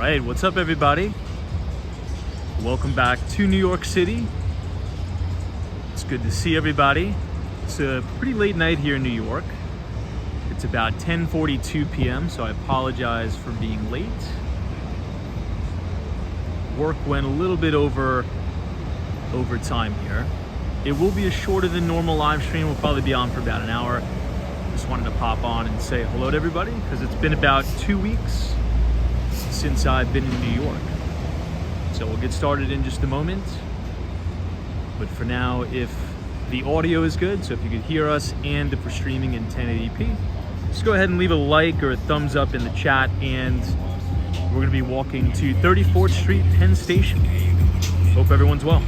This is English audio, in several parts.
right, what's up everybody? Welcome back to New York City. It's good to see everybody. It's a pretty late night here in New York. It's about 10:42 p.m., so I apologize for being late. Work went a little bit over time here. It will be a shorter than normal live stream. We'll probably be on for about an hour. Just wanted to pop on and say hello to everybody because it's been about 2 weeks since I've been in New York. So we'll get started in just a moment. But for now, if the audio is good, so if you could hear us and if we're streaming in 1080p, just go ahead and leave a like or a thumbs up in the chat, and we're going to be walking to 34th Street, Penn Station. Hope everyone's well.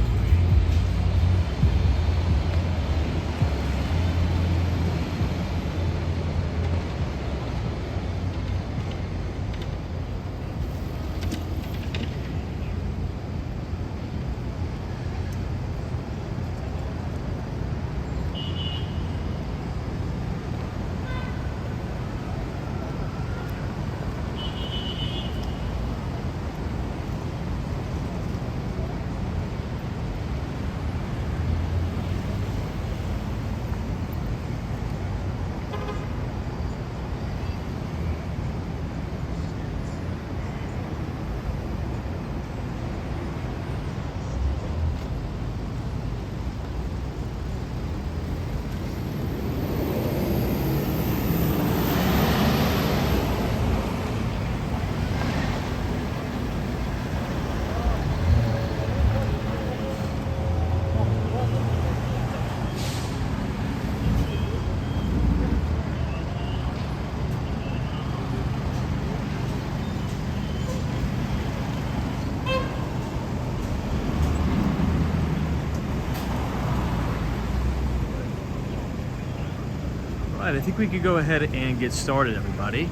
I think we could go ahead and get started, everybody.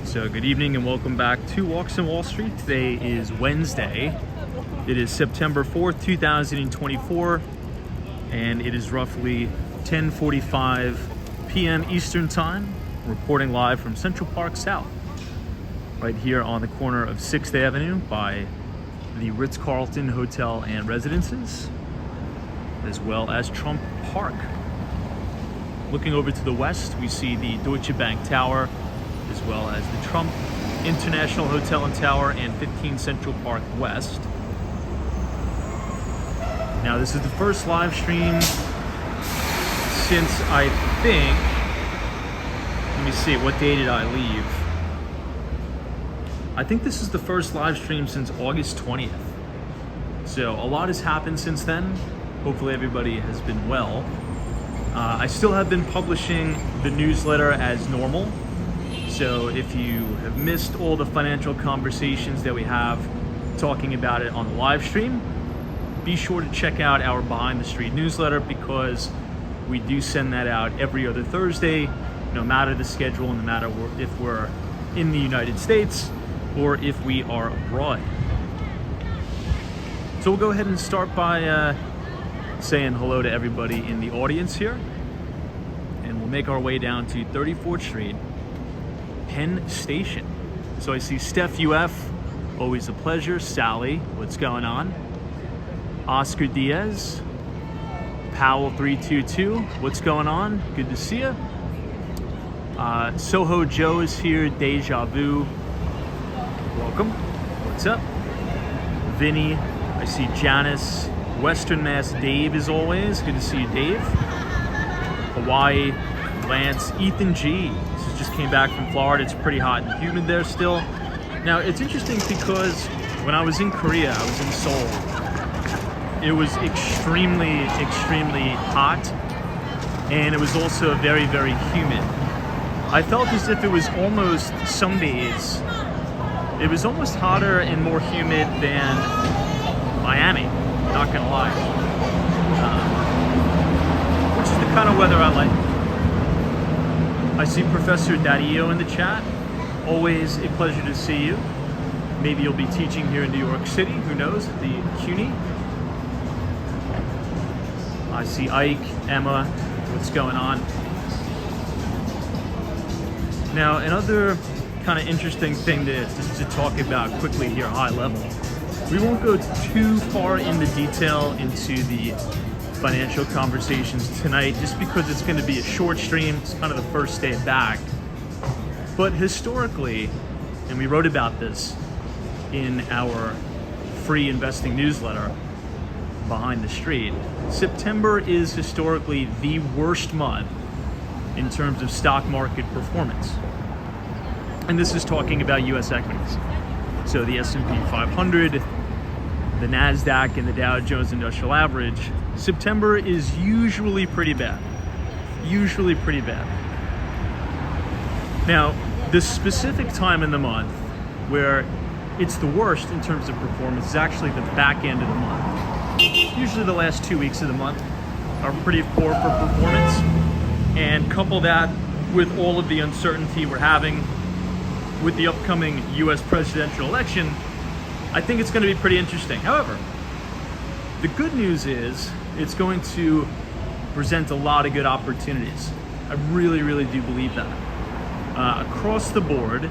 So good evening and welcome back to Walks on Wall Street. Today is Wednesday. It is September 4th, 2024, and it is roughly 10:45 p.m. Eastern Time, reporting live from Central Park South, right here on the corner of 6th Avenue by the Ritz-Carlton Hotel and Residences, as well as Trump Park. Looking over to the west, we see the Deutsche Bank Tower, as well as the Trump International Hotel and Tower and 15 Central Park West. Now, this is the first live stream since I think, let me see, what day did I leave? I think this is the first live stream since August 20th. So a lot has happened since then. Hopefully everybody has been well. I still have been publishing the newsletter as normal. So if you have missed all the financial conversations that we have talking about it on the live stream, be sure to check out our Behind the Street newsletter, because we do send that out every other Thursday, no matter the schedule, no matter if we're in the United States or if we are abroad. So we'll go ahead and start by saying hello to everybody in the audience here, and we'll make our way down to 34th Street, Penn Station. So I see Steph UF, always a pleasure. Sally, what's going on? Oscar Diaz, Powell 322, what's going on? Good to see you. Soho Joe is here. Deja Vu, welcome. What's up? Vinny, I see Janice. Western Mass Dave, as always. Good to see you, Dave. Hawaii, Lance, Ethan G. This just came back from Florida. It's pretty hot and humid there still. Now, it's interesting because when I was in Korea, I was in Seoul. It was extremely, extremely hot, and it was also very, very humid. I felt as if it was almost, some days, it was almost hotter and more humid than Miami. Not gonna lie, which is the kind of weather I like. I see Professor Dario in the chat. Always a pleasure to see you. Maybe you'll be teaching here in New York City, who knows, at the CUNY. I see Ike, Emma, what's going on? Now, in other kind of interesting thing to talk about quickly here, high level. We won't go too far into detail into the financial conversations tonight, just because it's going to be a short stream. It's kind of the first day back. But historically, and we wrote about this in our free investing newsletter, Behind the Street, September is historically the worst month in terms of stock market performance. And this is talking about US equities. So the S&P 500, the NASDAQ, and the Dow Jones Industrial Average, September is usually pretty bad. Usually pretty bad. Now, the specific time in the month where it's the worst in terms of performance is actually the back end of the month. Usually the last 2 weeks of the month are pretty poor for performance. And couple that with all of the uncertainty we're having with the upcoming US presidential election, I think it's going to be pretty interesting. However, the good news is it's going to present a lot of good opportunities. I really, really do believe that. Across the board,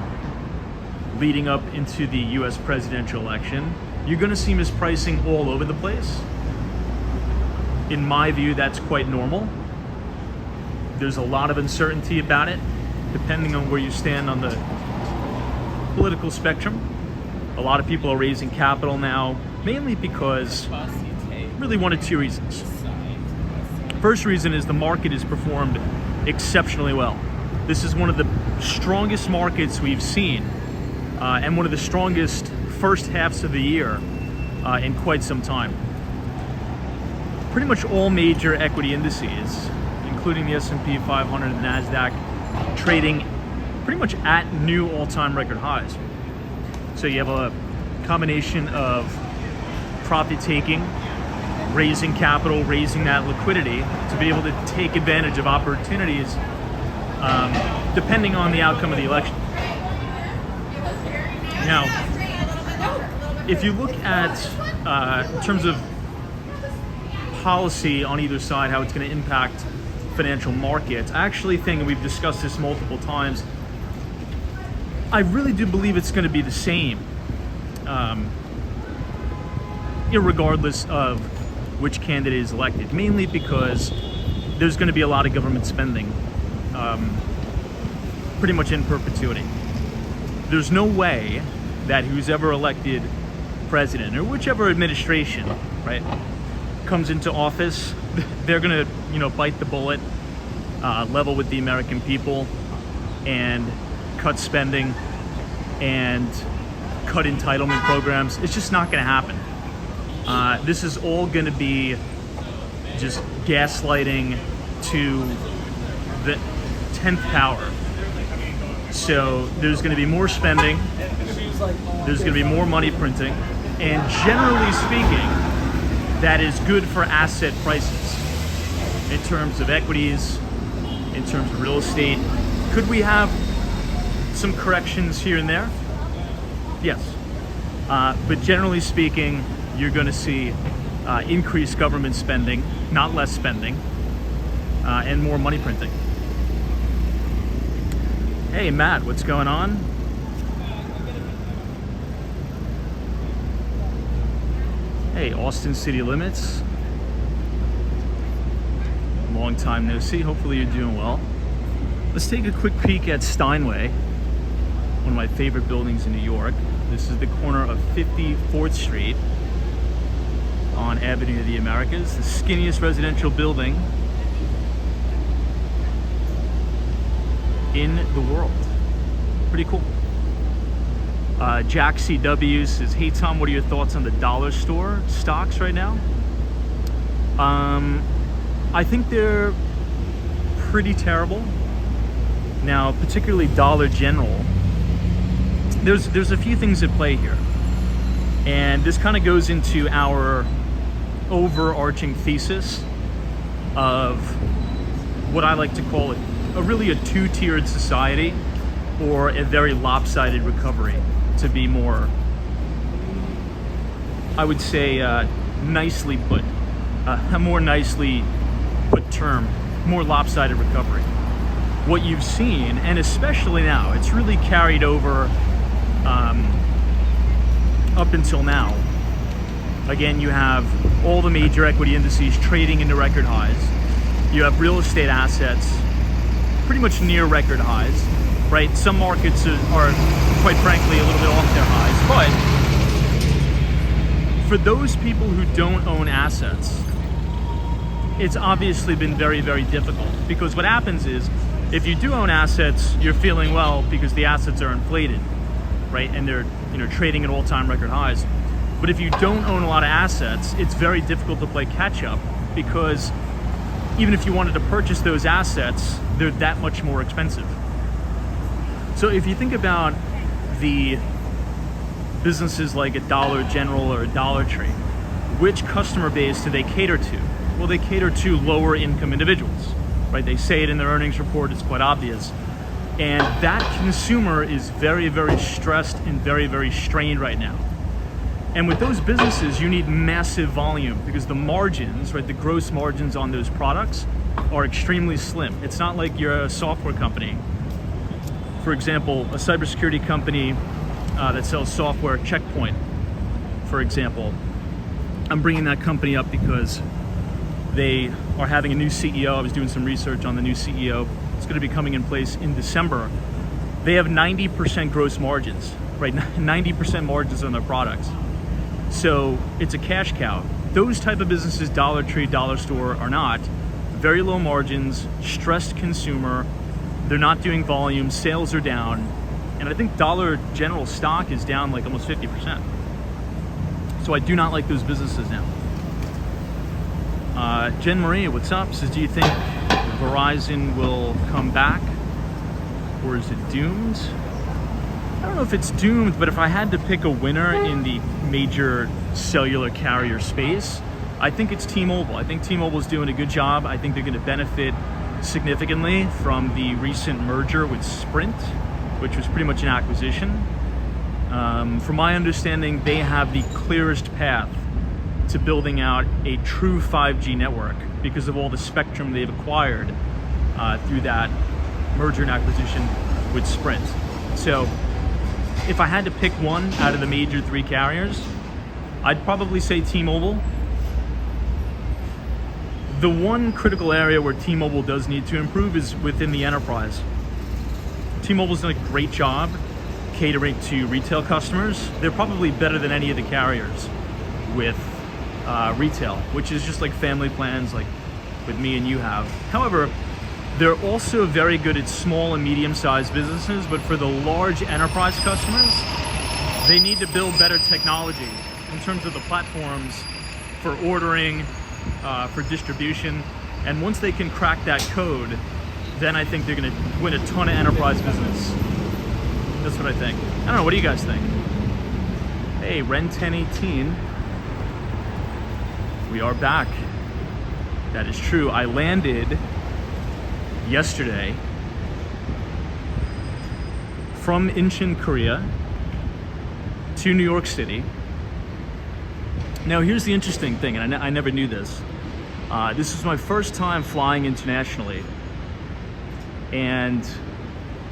leading up into the US presidential election, you're going to see mispricing all over the place. In my view, that's quite normal. There's a lot of uncertainty about it, depending on where you stand on the political spectrum. A lot of people are raising capital now, mainly because really one of two reasons. First reason is the market has performed exceptionally well. This is one of the strongest markets we've seen, and one of the strongest first halves of the year in quite some time. Pretty much all major equity indices, including the S&P 500 and the NASDAQ, trading pretty much at new all-time record highs. So you have a combination of profit taking, raising capital, raising that liquidity to be able to take advantage of opportunities depending on the outcome of the election. Now, if you look at in terms of policy on either side, how it's going to impact financial markets, I actually think, and we've discussed this multiple times, I really do believe it's going to be the same, irregardless of which candidate is elected, mainly because there's going to be a lot of government spending pretty much in perpetuity. There's no way that who's ever elected president, or whichever administration, right, comes into office, they're going to, bite the bullet, level with the American people, and cut spending and cut entitlement programs. It's just not going to happen. This is all going to be just gaslighting to the 10th power. So there's going to be more spending, there's going to be more money printing, and generally speaking, that is good for asset prices in terms of equities, in terms of real estate. Could we have some corrections here and there? Yes. But generally speaking, you're going to see increased government spending, not less spending, and more money printing. Hey, Matt, what's going on? Hey, Austin City Limits. Long time no see. Hopefully you're doing well. Let's take a quick peek at Steinway, one of my favorite buildings in New York. This is the corner of 54th Street on Avenue of the Americas, the skinniest residential building in the world. Pretty cool. Jack CW says, hey Tom, what are your thoughts on the dollar store stocks right now? I think they're pretty terrible. Now, particularly Dollar General, there's a few things at play here. And this kind of goes into our overarching thesis of what I like to call it really a two-tiered society, or a very lopsided recovery, to be more, I would say, nicely put, a more nicely put term, more lopsided recovery. what you've seen, and especially now, it's really carried over up until now. Again, you have all the major equity indices trading into record highs. You have real estate assets pretty much near record highs, right? Some markets are quite frankly a little bit off their highs, but for those people who don't own assets, it's obviously been very, very difficult, because what happens is if you do own assets, you're feeling well because the assets are inflated, right? And they're trading at all-time record highs. But if you don't own a lot of assets, it's very difficult to play catch up, because even if you wanted to purchase those assets, they're that much more expensive. So if you think about the businesses like a Dollar General or a Dollar Tree, which customer base do they cater to? Well, they cater to lower income individuals, right? They say it in their earnings report, it's quite obvious. And that consumer is very, very stressed and very, very strained right now. And with those businesses, you need massive volume, because the margins, right, the gross margins on those products are extremely slim. It's not like you're a software company. For example, a cybersecurity company that sells software, Checkpoint, for example. I'm bringing that company up because they are having a new CEO. I was doing some research on the new CEO. It's going to be coming in place in December. They have 90% gross margins, right? 90% margins on their products. So it's a cash cow. Those type of businesses, Dollar Tree, Dollar Store, are not. Very low margins, stressed consumer. They're not doing volume, sales are down. And I think Dollar General stock is down like almost 50%. So I do not like those businesses now. Jen Marie, what's up? Says, do you think Verizon will come back, or is it doomed? I don't know if it's doomed, but if I had to pick a winner in the major cellular carrier space, I think it's T-Mobile. I think T-Mobile's doing a good job. I think they're going to benefit significantly from the recent merger with Sprint, which was pretty much an acquisition. From my understanding, they have the clearest path to building out a true 5G network because of all the spectrum they've acquired through that merger and acquisition with Sprint. So if I had to pick one out of the major three carriers, I'd probably say T-Mobile. The one critical area where T-Mobile does need to improve is within the enterprise. T-Mobile's done a great job catering to retail customers. They're probably better than any of the carriers with retail, which is just like family plans like with me and you have. However, they're also very good at small and medium-sized businesses, but for the large enterprise customers, they need to build better technology in terms of the platforms for ordering, for distribution. And once they can crack that code, then I think they're gonna win a ton of enterprise business. That's what I think. I don't know, what do you guys think? Hey, Ren 1018. We are back. That is true. I landed yesterday from Incheon, Korea to New York City. Now here's the interesting thing, and I never knew this. This was my first time flying internationally. And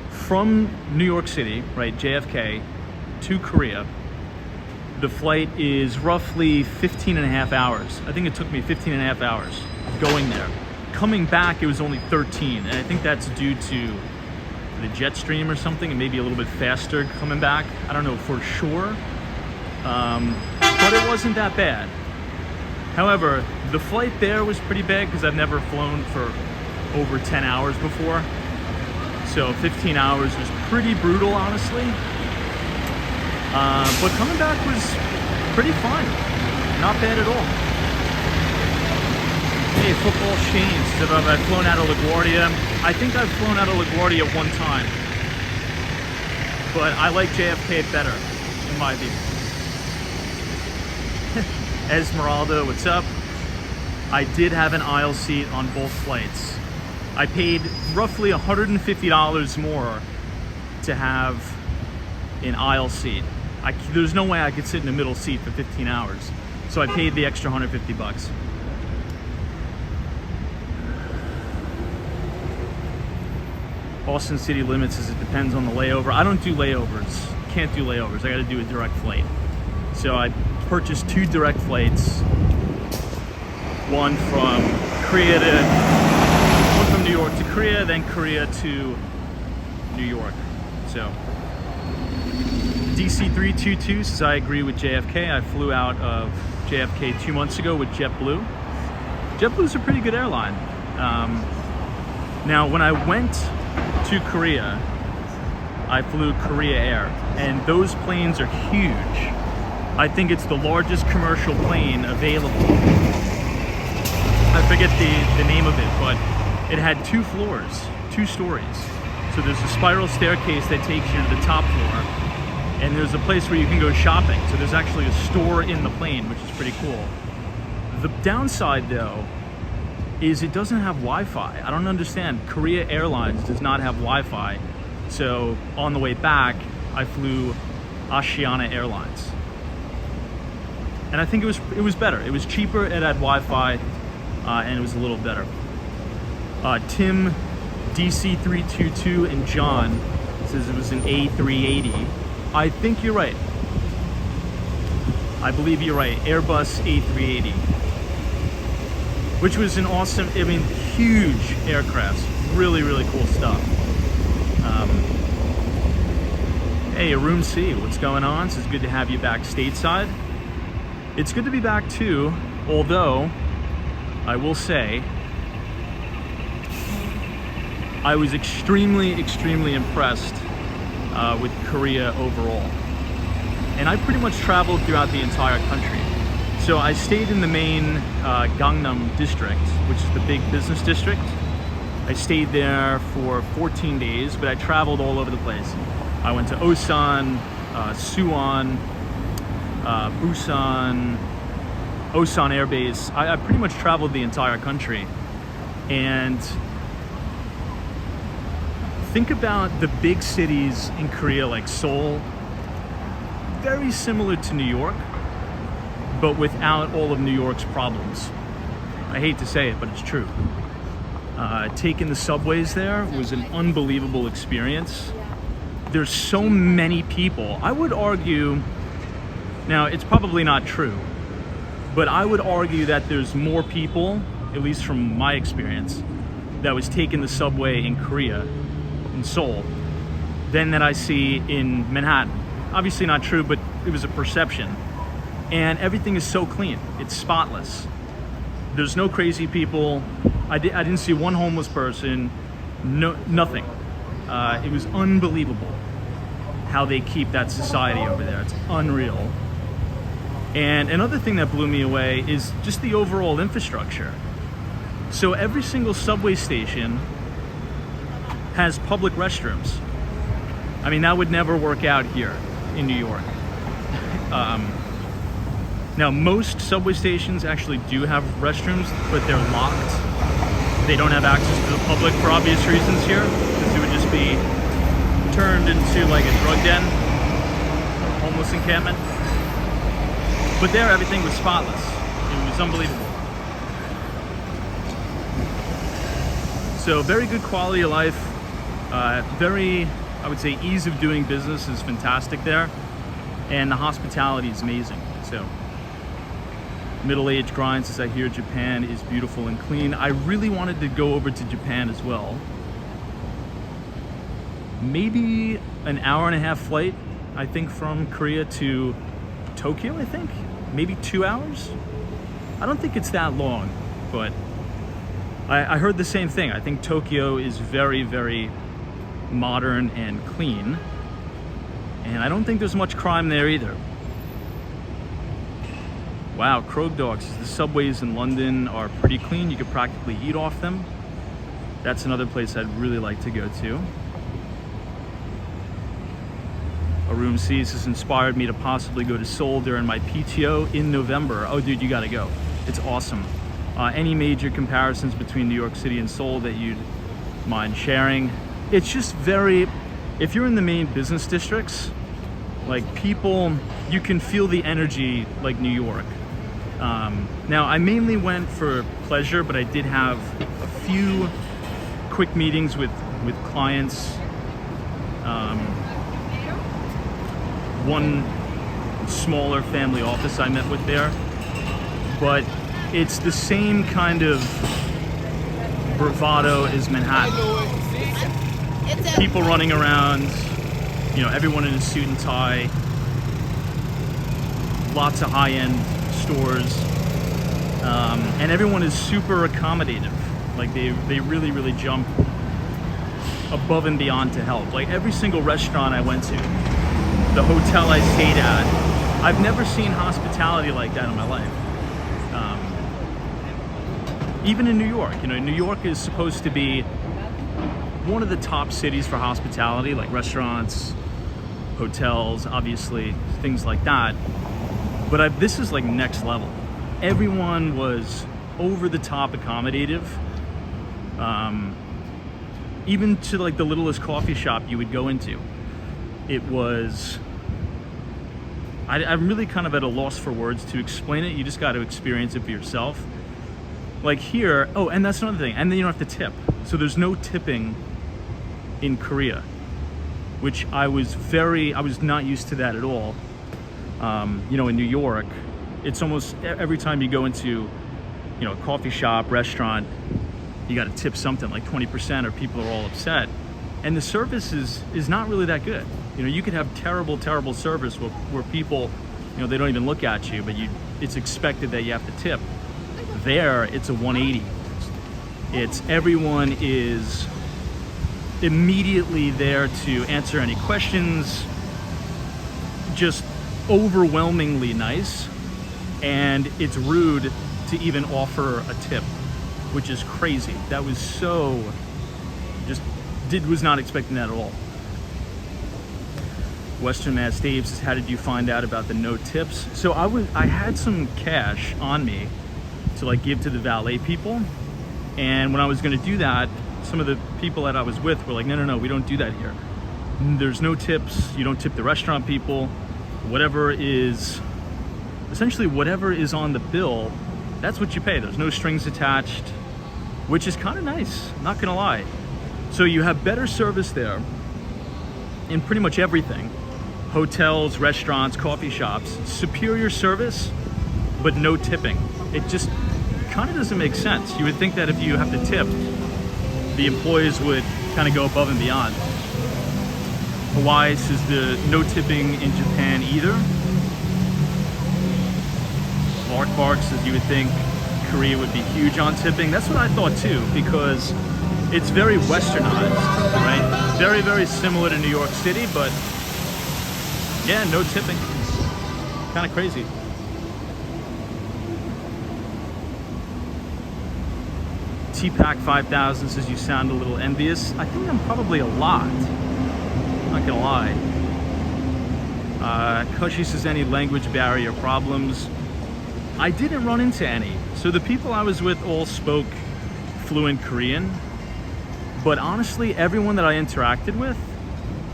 from New York City, right, JFK, to Korea, the flight is roughly 15 and a half hours. I think it took me 15 and a half hours going there. Coming back, it was only 13, and I think that's due to the jet stream or something, and maybe a little bit faster coming back. I don't know for sure, but it wasn't that bad. However, the flight there was pretty bad because I've never flown for over 10 hours before. So 15 hours was pretty brutal, honestly. But coming back was pretty fun. Not bad at all. Hey, Football Shane said, have I flown out of LaGuardia? I think I've flown out of LaGuardia one time. But I like JFK better, in my view. Esmeralda, what's up? I did have an aisle seat on both flights. I paid roughly $150 more to have an aisle seat. There's no way I could sit in the middle seat for 15 hours. So I paid the extra 150 bucks. Austin city limits is it depends on the layover. I don't do layovers. Can't do layovers. I got to do a direct flight. So I purchased 2 direct flights. One from New York to Korea, then Korea to New York. So DC 322 says I agree with JFK. I flew out of JFK 2 months ago with JetBlue. JetBlue's a pretty good airline. Now, when I went to Korea, I flew Korea Air, and those planes are huge. I think it's the largest commercial plane available. I forget the name of it, but it had 2 floors, 2 stories. So there's a spiral staircase that takes you to the top floor, and there's a place where you can go shopping. So there's actually a store in the plane, which is pretty cool. The downside, though, is it doesn't have Wi-Fi. I don't understand. Korea Airlines does not have Wi-Fi. So on the way back, I flew Asiana Airlines. And I think it was better. It was cheaper, it had Wi-Fi, and it was a little better. Tim, DC322, and John says it was an A380. I think you're right. I believe you're right. Airbus A380. Which was an awesome, I mean, huge aircraft. Really, really cool stuff. Hey, Room C, what's going on? It's good to have you back stateside. It's good to be back too, although I will say I was extremely impressed with Korea overall. And I pretty much traveled throughout the entire country. So I stayed in the main Gangnam district, which is the big business district. I stayed there for 14 days, but I traveled all over the place. I went to Osan, Suwon, Busan, Osan Air Base. I pretty much traveled the entire country. And think about the big cities in Korea like Seoul, very similar to New York, but without all of New York's problems. I hate to say it, but it's true. Taking the subways there was an unbelievable experience. There's so many people. I would argue, now it's probably not true, but I would argue that there's more people, at least from my experience, that was taking the subway in Korea, in Seoul, than that I see in Manhattan. Obviously not true, but it was a perception. And everything is so clean. It's spotless. There's no crazy people. I didn't see one homeless person. Nothing. It was unbelievable how they keep that society over there. It's unreal. And another thing that blew me away is just the overall infrastructure. So every single subway station has public restrooms. I mean, that would never work out here in New York. Now, most subway stations actually do have restrooms, but they're locked. They don't have access to the public for obvious reasons here, because it would just be turned into like a drug den, a homeless encampment. But there, everything was spotless. It was unbelievable. So very good quality of life. Very, I would say, ease of doing business is fantastic there. And the hospitality is amazing. So middle-aged grind says I hear Japan is beautiful and clean. I really wanted to go over to Japan as well. Maybe an hour-and-a-half flight, I think, from Korea to Tokyo, I think. Maybe 2 hours. I don't think it's that long, but I heard the same thing. I think Tokyo is very, very modern and clean. And I don't think there's much crime there either. Wow, Krog Dog says the subways in London are pretty clean. You could practically eat off them. That's another place I'd really like to go to. Room C has inspired me to possibly go to Seoul during my PTO in November. Oh, dude, you gotta go. It's awesome. Any major comparisons between New York City and Seoul that you'd mind sharing? It's just very, if you're in the main business districts, like people, you can feel the energy like New York. Now, I mainly went for pleasure, but I did have a few quick meetings with with clients. One smaller family office I met with there, but it's the same kind of bravado as Manhattan. People running around, you know, everyone in a suit and tie, lots of high-end stores, and everyone is super accommodative. Like they really, really jump above and beyond to help. Like every single restaurant I went to, the hotel I stayed at, I've never seen hospitality like that in my life. Even in New York, you know, New York is supposed to be one of the top cities for hospitality, like restaurants, hotels, obviously, things like that. But this is like next level. Everyone was over the top accommodative. Even to like the littlest coffee shop you would go into. It was, I'm really kind of at a loss for words to explain it. You just got to experience it for yourself. Like here, oh, and that's another thing. And then you don't have to tip. So there's no tipping in Korea, which I was not used to that at all. You know, in New York, it's almost every time you go into, you know, a coffee shop, restaurant, you got to tip something like 20% or people are all upset. And the service is not really that good. You know, you could have terrible service where people, you know, they don't even look at you, but it's expected that you have to tip. There, it's a 180. It's everyone is immediately there to answer any questions, just overwhelmingly nice, and it's rude to even offer a tip, which is crazy. That was so, was not expecting that at all. Western Mass Dave says, how did you find out about the no tips? So I had some cash on me to like give to the valet people, and when I was going to do that, some of the people that I was with were like, no, we don't do that here. There's no tips. You don't tip the restaurant people. Whatever is on the bill, that's what you pay. There's no strings attached, which is kind of nice, not gonna lie. So you have better service there in pretty much everything. Hotels, restaurants, coffee shops, superior service, but no tipping. It just kind of doesn't make sense. You would think that if you have to tip, the employees would kind of go above and beyond. Hawaii says the no tipping in Japan either. Bark says you would think Korea would be huge on tipping. That's what I thought too, because it's very westernized, right? Very, very similar to New York City, but yeah, no tipping. Kind of crazy. T-Pack 5000 says you sound a little envious. I think I'm probably a lot. Not gonna lie. Koshi says any language barrier problems. I didn't run into any. So the people I was with all spoke fluent Korean, but honestly, everyone that I interacted with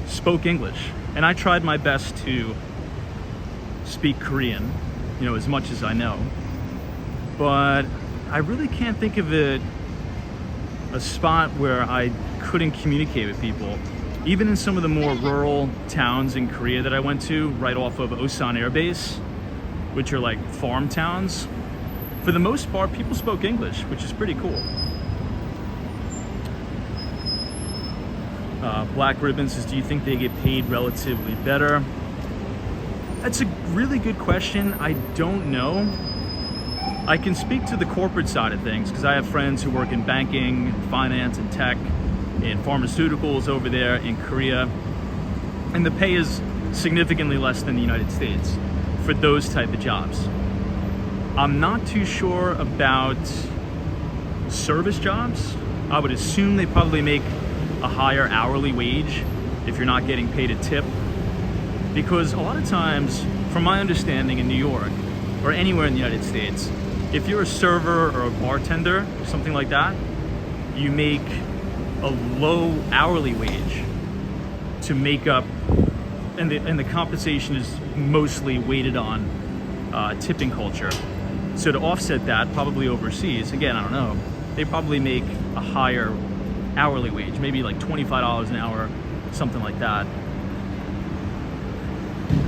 spoke English. And I tried my best to speak Korean, you know, as much as I know. But I really can't think of a spot where I couldn't communicate with people. Even in some of the more rural towns in Korea that I went to, right off of Osan Air Base, which are like farm towns, for the most part, people spoke English, which is pretty cool. Black Ribbon says, do you think they get paid relatively better? That's a really good question. I don't know. I can speak to the corporate side of things because I have friends who work in banking, finance, and tech, in pharmaceuticals over there in Korea. And the pay is significantly less than the United States for those type of jobs. I'm not too sure about service jobs. I would assume they probably make a higher hourly wage if you're not getting paid a tip. Because a lot of times, from my understanding in New York, or anywhere in the United States, if you're a server or a bartender, or something like that, you make a low hourly wage to make up, and the compensation is mostly weighted on tipping culture. So to offset that, probably overseas, again, I don't know, they probably make a higher hourly wage, maybe like $25 an hour, something like that.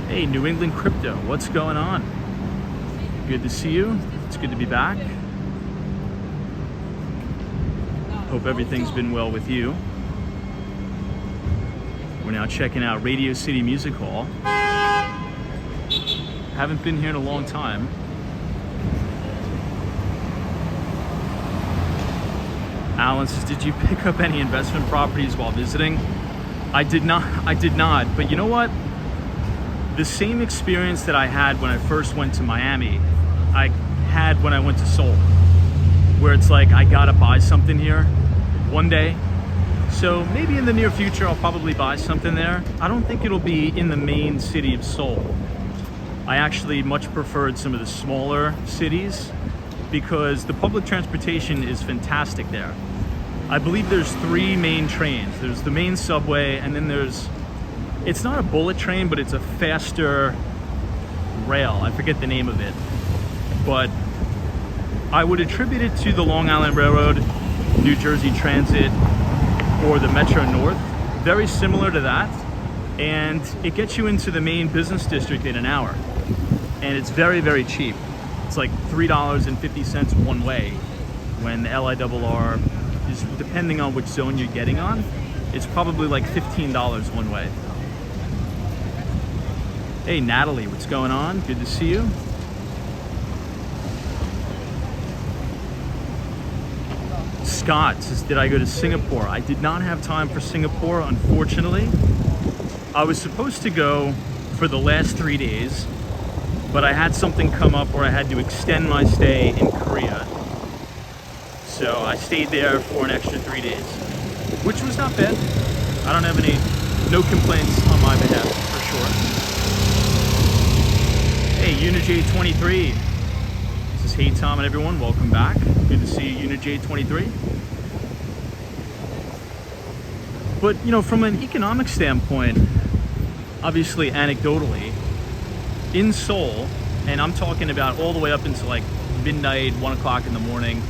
Hey, New England Crypto, what's going on? Good to see you. It's good to be back. Hope everything's been well with you. We're now checking out Radio City Music Hall. Haven't been here in a long time. Alan says, did you pick up any investment properties while visiting? I did not, but you know what? The same experience that I had when I first went to Miami, I had when I went to Seoul, where it's like, I gotta buy something here one day. So maybe in the near future, I'll probably buy something there. I don't think it'll be in the main city of Seoul. I actually much preferred some of the smaller cities because the public transportation is fantastic there. I believe there's 3 main trains. There's the main subway, and then it's not a bullet train, but it's a faster rail. I forget the name of it. But I would attribute it to the Long Island Railroad, New Jersey Transit, or the Metro North. Very similar to that. And it gets you into the main business district in an hour. And it's very, very cheap. It's like $3.50 one way, when the LIRR is, depending on which zone you're getting on, it's probably like $15 one way. Hey Natalie, what's going on? Good to see you. Scott says, did I go to Singapore? I did not have time for Singapore, unfortunately. I was supposed to go for the last 3 days, but I had something come up where I had to extend my stay in Korea. So I stayed there for an extra 3 days, which was not bad. I don't have no complaints on my behalf, for sure. Hey, UniJ23. This is Hey Tom and everyone, welcome back. Good to see you, UniJ23. But, you know, from an economic standpoint, obviously anecdotally, in Seoul, and I'm talking about all the way up into like midnight, 1 o'clock in the morning,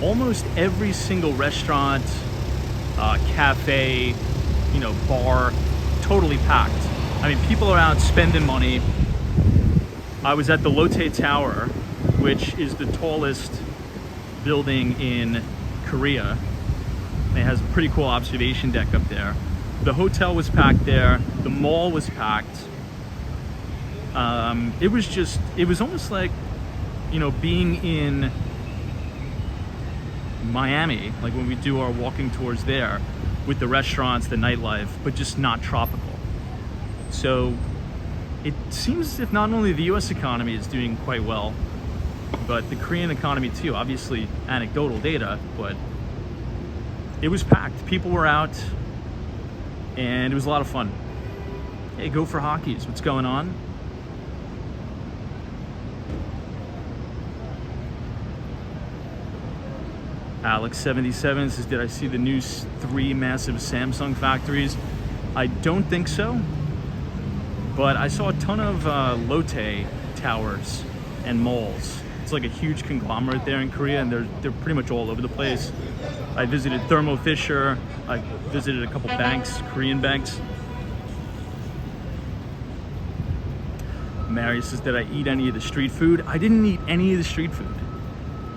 almost every single restaurant, cafe, you know, bar, totally packed. I mean, people are out spending money. I was at the Lotte Tower, which is the tallest building in Korea. It has a pretty cool observation deck up there. The hotel was packed there. The mall was packed. It was almost like, you know, being in Miami, like when we do our walking tours there, with the restaurants, the nightlife, but just not tropical. So it seems as if not only the US economy is doing quite well, but the Korean economy too. Obviously anecdotal data, but it was packed. People were out, and it was a lot of fun. Hey, go for Hockeys. What's going on? Alex77 says, did I see the new 3 massive Samsung factories? I don't think so, but I saw a ton of Lotte towers and malls. It's like a huge conglomerate there in Korea, and they're pretty much all over the place. I visited Thermo Fisher. I visited a couple banks, Korean banks. Mary says, did I eat any of the street food? I didn't eat any of the street food.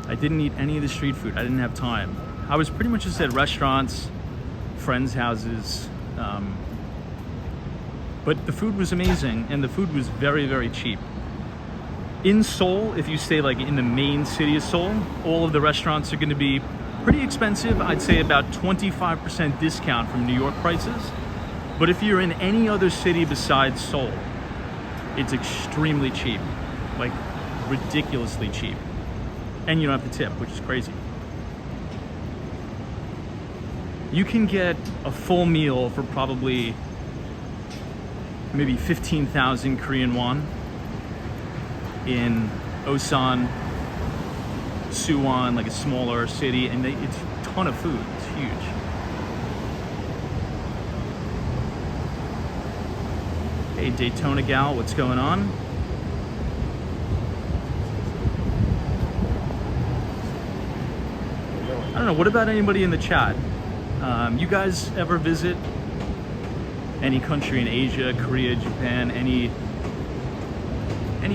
I didn't have time. I was pretty much just at restaurants, friends' houses, but the food was amazing, and the food was very, very cheap. In Seoul, if you stay like in the main city of Seoul, all of the restaurants are going to be pretty expensive. I'd say about 25% discount from New York prices. But if you're in any other city besides Seoul, it's extremely cheap, like ridiculously cheap. And you don't have to tip, which is crazy. You can get a full meal for probably maybe 15,000 Korean won in Osan, Suwon, like a smaller city, and it's a ton of food. It's huge. Hey, Daytona Gal, what's going on? I don't know, what about anybody in the chat? You guys ever visit any country in Asia, Korea, Japan? Any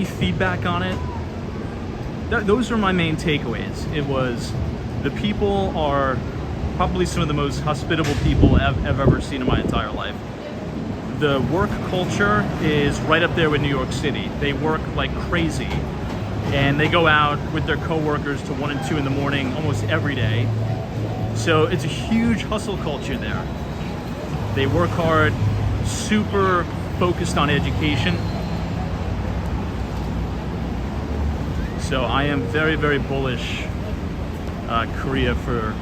feedback on it? Those were my main takeaways. It was the people are probably some of the most hospitable people I've ever seen in my entire life. The work culture is right up there with New York City. They work like crazy, and they go out with their coworkers to 1 and 2 in the morning almost every day. So it's a huge hustle culture there. They work hard, super focused on education. So I am very, very bullish Korea for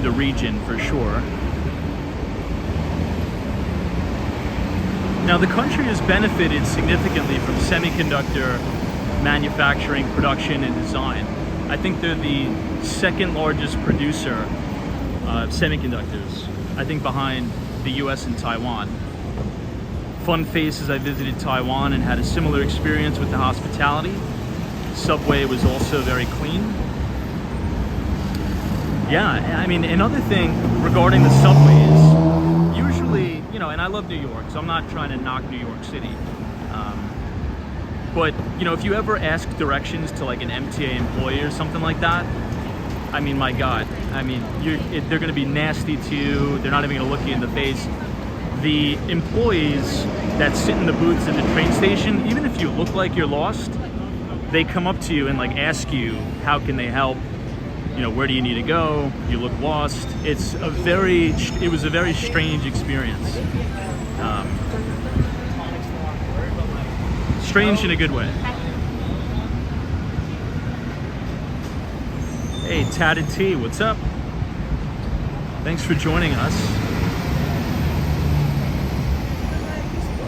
the region for sure. Now the country has benefited significantly from semiconductor manufacturing, production, and design. I think they're the second largest producer of semiconductors, I think behind the US and Taiwan. Fun face is I visited Taiwan and had a similar experience with the hospitality. Subway was also very clean. Yeah, I mean, another thing regarding the subways, usually, you know, and I love New York, so I'm not trying to knock New York City. But, you know, if you ever ask directions to like an MTA employee or something like that, I mean, my God, I mean, they're gonna be nasty to you. They're not even gonna look you in the face. The employees that sit in the booths at the train station, even if you look like you're lost, they come up to you and like ask you, how can they help? You know, where do you need to go? You look lost. It was a very strange experience. Strange in a good way. Hey, Tatted T, what's up? Thanks for joining us.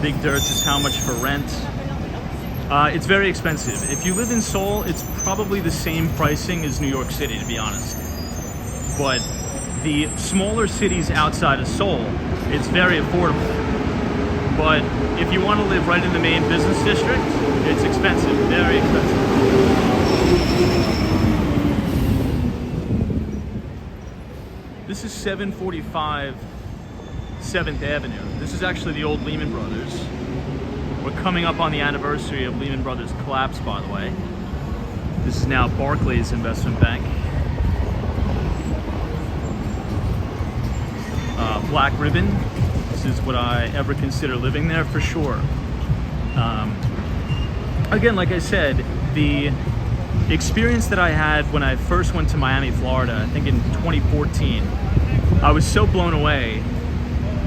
Big Dirt is how much for rent? It's very expensive. If you live in Seoul, it's probably the same pricing as New York City, to be honest. But the smaller cities outside of Seoul, it's very affordable. But if you want to live right in the main business district, it's expensive, very expensive. This is 745 7th Avenue. This is actually the old Lehman Brothers. We're coming up on the anniversary of Lehman Brothers collapse, by the way. This is now Barclays Investment Bank. Black Ribbon. This is what I ever consider living there for sure. Again, like I said, the experience that I had when I first went to Miami, Florida, I think in 2014, I was so blown away.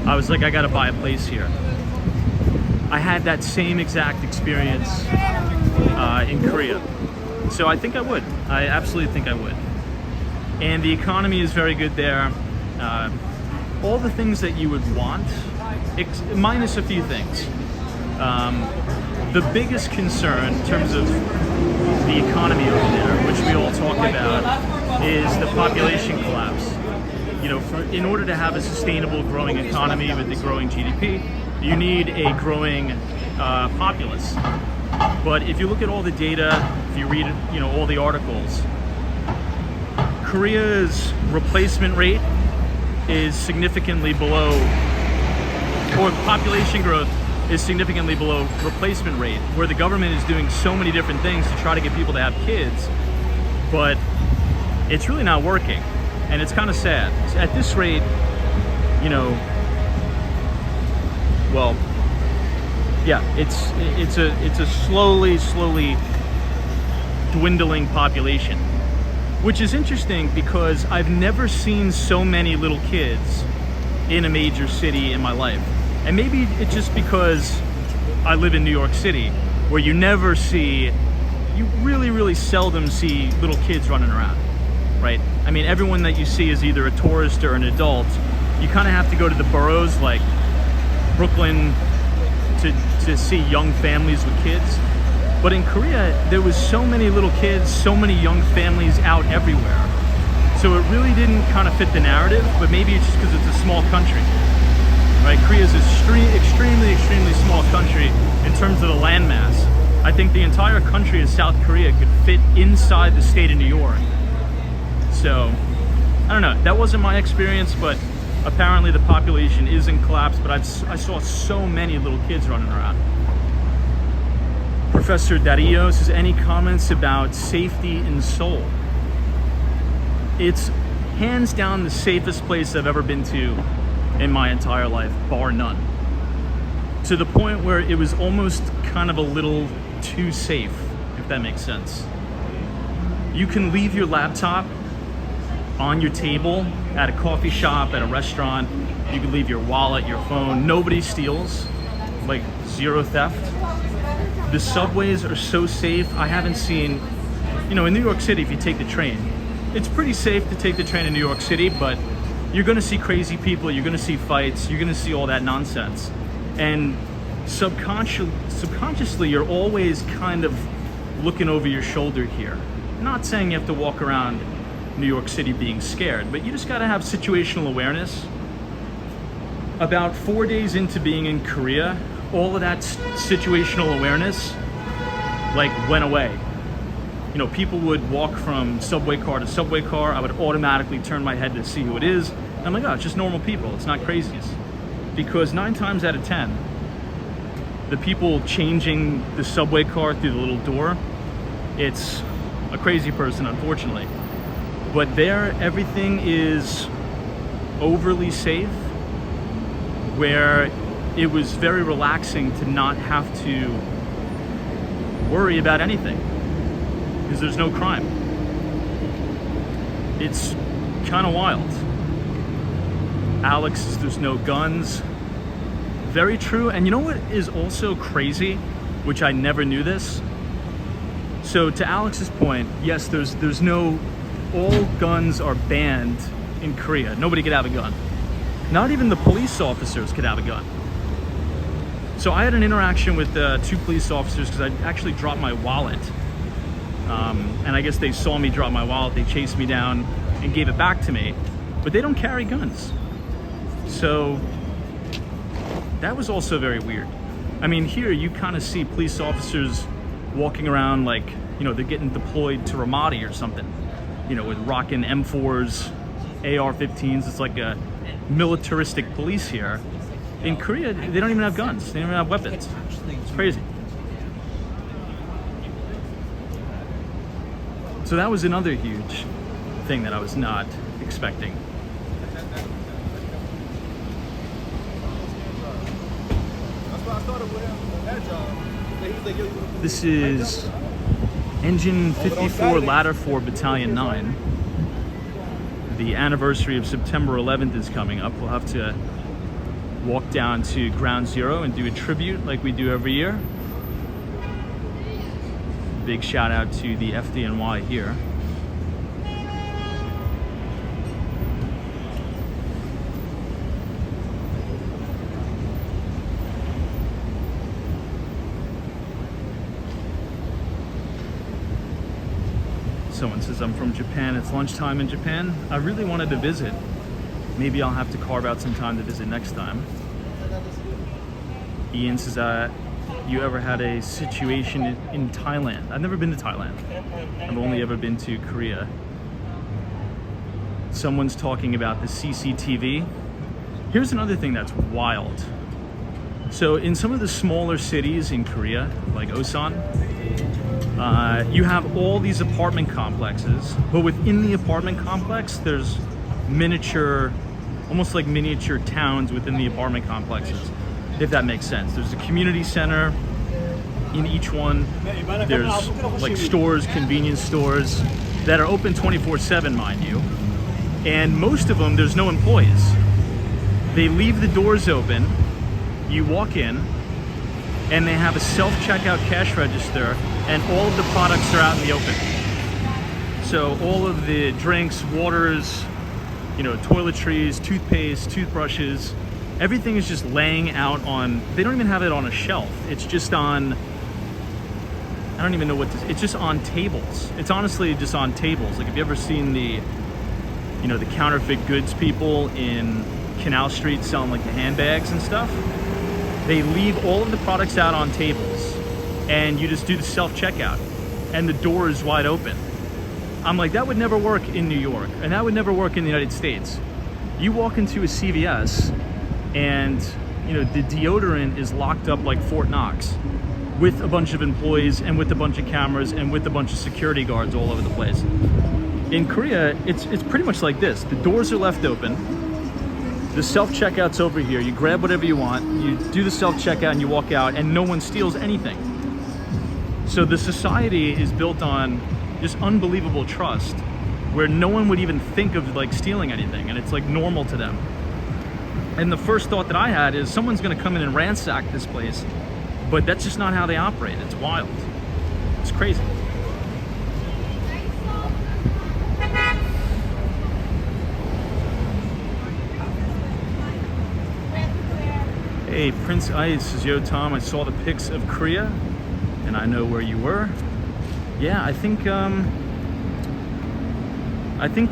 I was like, I gotta buy a place here. I had that same exact experience in Korea. So I think I would. I absolutely think I would. And the economy is very good there. All the things that you would want, minus a few things. The biggest concern in terms of the economy over there, which we all talk about, is the population collapse. You know, in order to have a sustainable growing economy with the growing GDP, you need a growing populace. But if you look at all the data, if you read, you know, all the articles, Korea's replacement rate is significantly below, or population growth is significantly below replacement rate, where the government is doing so many different things to try to get people to have kids, but it's really not working. And it's kind of sad. At this rate, you know, well, yeah, it's a slowly dwindling population, which is interesting because I've never seen so many little kids in a major city in my life. And maybe it's just because I live in New York City, where you really seldom see little kids running around, right? I mean, everyone that you see is either a tourist or an adult. You kind of have to go to the boroughs like Brooklyn to see young families with kids. But in Korea, there was so many little kids, so many young families out everywhere. So it really didn't kind of fit the narrative, but maybe it's just because it's a small country, right? Korea is an extremely small country in terms of the landmass. I think the entire country of South Korea could fit inside the state of New York. So, I don't know, that wasn't my experience, but apparently the population is in collapse, but I saw so many little kids running around. Professor Dario says, any comments about safety in Seoul? It's hands down the safest place I've ever been to in my entire life, bar none. To the point where it was almost kind of a little too safe, if that makes sense. You can leave your laptop on your table at a coffee shop, at a restaurant. You can leave your wallet, your phone. Nobody steals, like zero theft. The subways are so safe. I haven't seen, in New York City, if you take the train, it's pretty safe to take the train in New York City, but you're gonna see crazy people, you're gonna see fights, you're gonna see all that nonsense. And subconsciously, you're always kind of looking over your shoulder here. Not saying you have to walk around New York City being scared, but you just gotta have situational awareness. About 4 days into being in Korea, all of that situational awareness went away. People would walk from subway car to subway car. I would automatically turn my head to see who it is. And I'm like, oh, it's just normal people. It's not crazies. Because 9 times out of 10, the people changing the subway car through the little door, it's a crazy person, unfortunately. But there, everything is overly safe, where it was very relaxing to not have to worry about anything, because there's no crime. It's kind of wild. Alex says there's no guns. Very true. And you know what is also crazy, which I never knew this? So to Alex's point, yes, there's no, all guns are banned in Korea. Nobody could have a gun. Not even the police officers could have a gun. So I had an interaction with 2 police officers because I actually dropped my wallet. And I guess they saw me drop my wallet, they chased me down and gave it back to me. But they don't carry guns. So that was also very weird. I mean, here you kind of see police officers walking around like, they're getting deployed to Ramadi or something, with rocking M4s, AR-15s. It's like a militaristic police here. In Korea, they don't even have guns. They don't even have weapons. It's crazy. So that was another huge thing that I was not expecting. This is Engine 54 Ladder 4 Battalion 9. The anniversary of September 11th is coming up. We'll have to walk down to Ground Zero and do a tribute like we do every year. Big shout out to the FDNY here. Someone says, I'm from Japan. It's lunchtime in Japan. I really wanted to visit. Maybe I'll have to carve out some time to visit next time. Ian says, you ever had a situation in Thailand? I've never been to Thailand. I've only ever been to Korea. Someone's talking about the CCTV. Here's another thing that's wild. So in some of the smaller cities in Korea, like Osan, you have all these apartment complexes, but within the apartment complex, there's miniature, almost like miniature towns within the apartment complexes, if that makes sense. There's a community center in each one. There's like stores, convenience stores that are open 24/7, mind you. And most of them, there's no employees. They leave the doors open, you walk in, and they have a self-checkout cash register, and all of the products are out in the open. So all of the drinks, waters, toiletries, toothpaste, toothbrushes, everything is just laying out on, they don't even have it on a shelf. It's just on, I don't even know it's just on tables. It's honestly just on tables. Like, have you ever seen the counterfeit goods people in Canal Street selling like the handbags and stuff? They leave all of the products out on tables, and you just do the self-checkout, and the door is wide open. I'm like, that would never work in New York, and that would never work in the United States. You walk into a CVS, and you know the deodorant is locked up like Fort Knox, with a bunch of employees and with a bunch of cameras and with a bunch of security guards all over the place. In Korea, it's pretty much like this. The doors are left open. The self-checkout's over here. You grab whatever you want, you do the self-checkout and you walk out, and no one steals anything. So the society is built on this unbelievable trust where no one would even think of like stealing anything, and it's like normal to them. And the first thought that I had is someone's gonna come in and ransack this place, but that's just not how they operate. It's wild. It's crazy. Hey, Prince Ice, is Yo Tom. I saw the pics of Korea, and I know where you were. Yeah, I think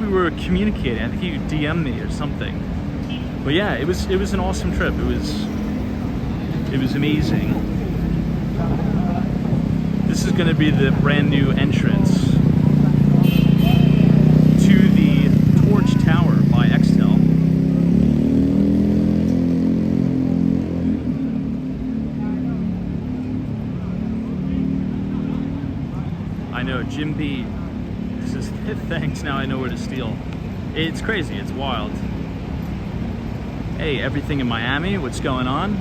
we were communicating. I think you DM'd me or something. But yeah, it was an awesome trip. It was amazing. This is going to be the brand new entrance to the Torch Tower by Extel. I know, Jim B. This is thanks. Now I know where to steal. It's crazy. It's wild. Hey, everything in Miami. What's going on?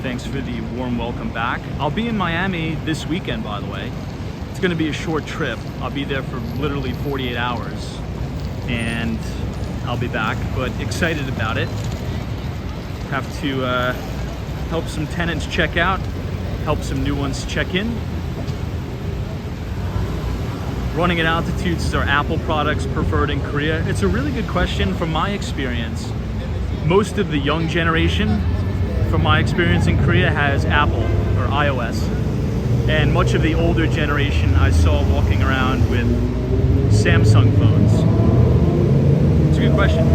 Thanks for the warm welcome back. I'll be in Miami this weekend, by the way. It's going to be a short trip. I'll be there for literally 48 hours, and I'll be back. But excited about it. Have to help some tenants check out, help some new ones check in. Running at altitudes is our Apple products preferred in Korea? It's a really good question. From my experience, most of the young generation, from my experience in Korea, has Apple or iOS. And much of the older generation I saw walking around with Samsung phones. It's a good question.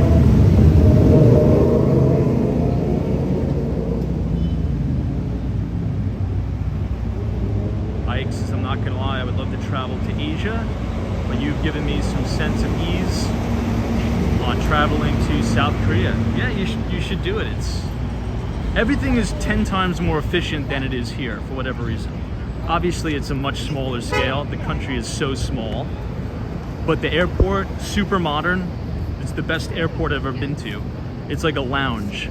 Ike says, I'm not gonna lie, I would love to travel to Asia, but you've given me some sense of ease on traveling to South Korea. Yeah, you should do it. Everything is 10 times more efficient than it is here for whatever reason. Obviously, it's a much smaller scale. The country is so small, but the airport, super modern. It's the best airport I've ever been to. It's like a lounge,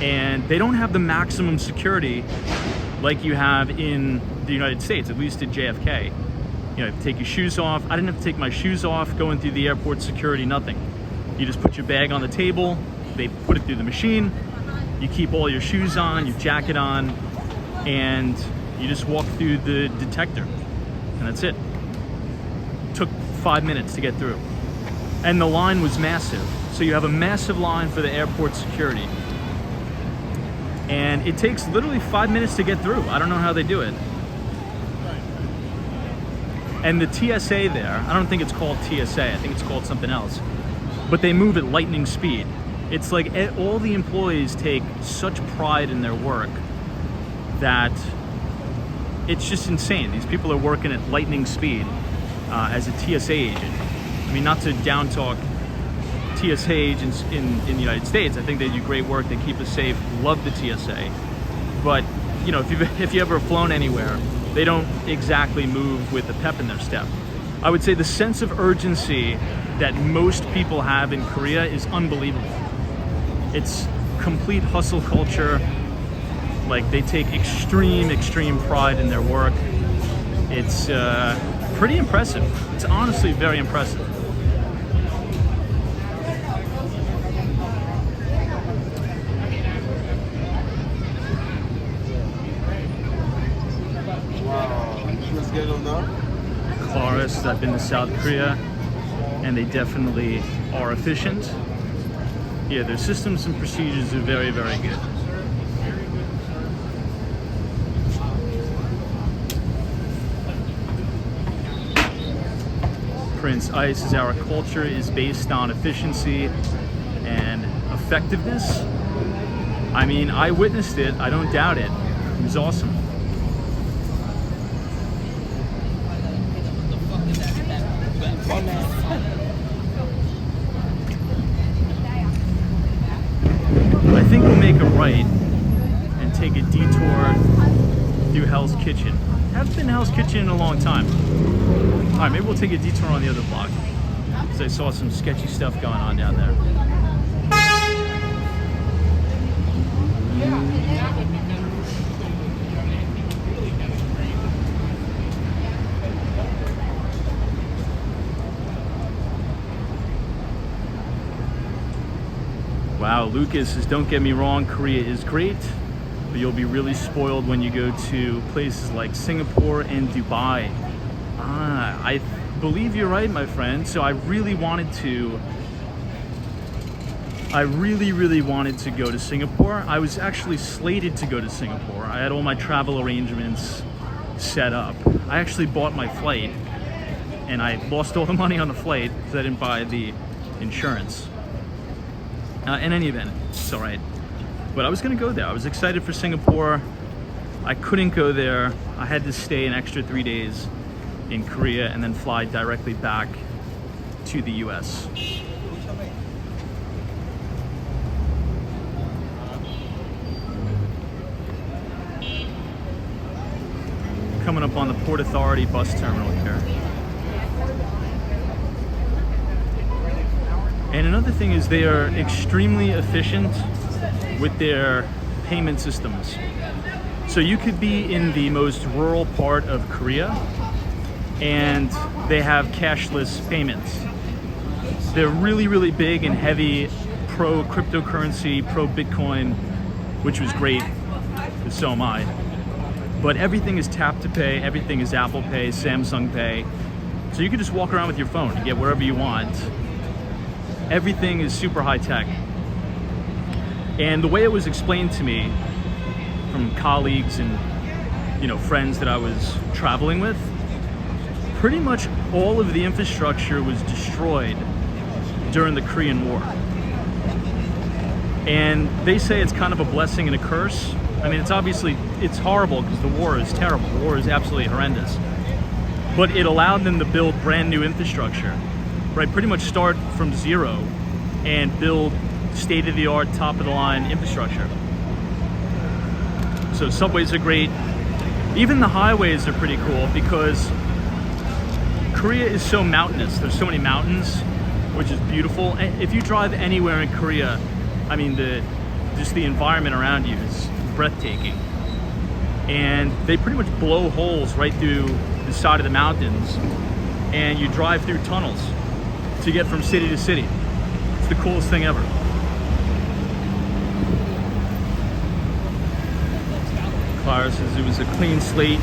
and they don't have the maximum security like you have in the United States, at least at JFK. You know, you have to take your shoes off. I didn't have to take my shoes off going through the airport security, nothing. You just put your bag on the table, they put it through the machine, you keep all your shoes on, your jacket on, and you just walk through the detector, and that's it. Took 5 minutes to get through. And the line was massive. So you have a massive line for the airport security. And it takes literally 5 minutes to get through. I don't know how they do it. And the TSA there, I don't think it's called TSA, I think it's called something else. But they move at lightning speed. It's like all the employees take such pride in their work that it's just insane. These people are working at lightning speed as a TSA agent. I mean, not to down talk TSA agents in the United States. I think they do great work. They keep us safe. Love the TSA. But you know, if you ever flown anywhere, they don't exactly move with a pep in their step. I would say the sense of urgency that most people have in Korea is unbelievable. It's complete hustle culture. Like, they take extreme pride in their work. It's pretty impressive. It's honestly very impressive. Claris, I've been to South Korea, and they definitely are efficient. Yeah, their systems and procedures are very, very good. Prince Ice is our culture is based on efficiency and effectiveness. I mean, I witnessed it. I don't doubt it. It was awesome. think we'll make a right and take a detour through Hell's Kitchen. Haven't been to Hell's Kitchen in a long time. All right, maybe we'll take a detour on the other block, because I saw some sketchy stuff going on down there. Wow, Lucas says, don't get me wrong, Korea is great, but you'll be really spoiled when you go to places like Singapore and Dubai. I believe you're right, my friend. So I really wanted to, really wanted to go to Singapore. I was actually slated to go to Singapore. I had all my travel arrangements set up. I actually bought my flight, and I lost all the money on the flight because I didn't buy the insurance. In any event, it's all right. But I was gonna go there. I was excited for Singapore. I couldn't go there. I had to stay an extra 3 days in Korea and then fly directly back to the US. Coming up on the Port Authority bus terminal here. And another thing is they are extremely efficient with their payment systems. So you could be in the most rural part of Korea and they have cashless payments. They're really, really big and heavy pro cryptocurrency, pro Bitcoin, which was great, because so am I. But everything is tap to pay, everything is Apple Pay, Samsung Pay. So you can just walk around with your phone and get wherever you want. Everything is super high tech. And the way it was explained to me from colleagues and friends that I was traveling with, pretty much all of the infrastructure was destroyed during the Korean War. And they say it's kind of a blessing and a curse. I mean, it's horrible because the war is terrible. The war is absolutely horrendous. But it allowed them to build brand new infrastructure, right? Pretty much start from zero and build state-of-the-art, top-of-the-line infrastructure. So subways are great. Even the highways are pretty cool because Korea is so mountainous. There's so many mountains, which is beautiful. And if you drive anywhere in Korea, I mean, just the environment around you is breathtaking. And they pretty much blow holes right through the side of the mountains, and you drive through tunnels to get from city to city. It's the coolest thing ever. Clara says it was a clean slate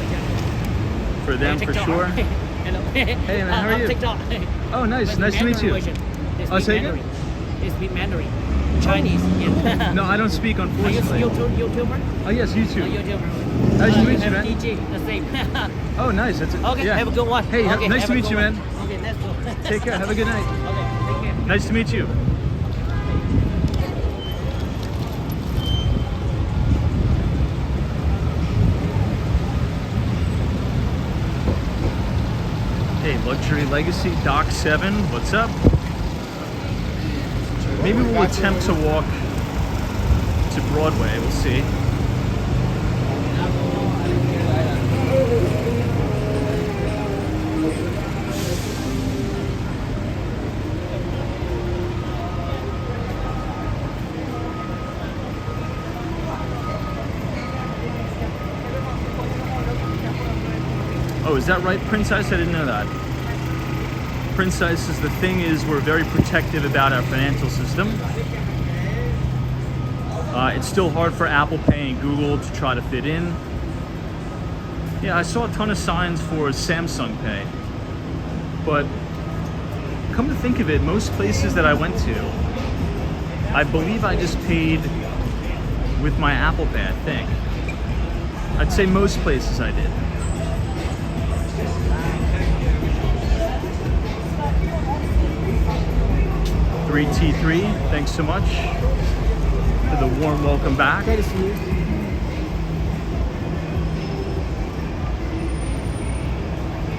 for them, for sure. Hello. Hey man, how are you? TikTok. Oh, nice to meet you. Oh, say again? They speak Mandarin. Chinese. Yeah. No, I don't speak, unfortunately. Are you YouTuber? Oh yes, YouTube. YouTuber. Nice to meet you, man. DJ, the same. Oh, nice. Okay, yeah. have a good one. Hey, okay, nice to meet you, man. Okay, let's go. Take care. Have a good night. Okay, take care. Nice to meet you. Hey, Luxury Legacy, Dock 7, what's up? Maybe we'll attempt to walk to Broadway, we'll see. Oh, is that right, Princess? I didn't know that. Princess says the thing is we're very protective about our financial system. It's still hard for Apple Pay and Google to try to fit in. Yeah, I saw a ton of signs for Samsung Pay. But come to think of it, most places that I went to, I believe I just paid with my Apple Pay, I think. I'd say most places I did. T3, thanks so much for the warm welcome back. Great to see you.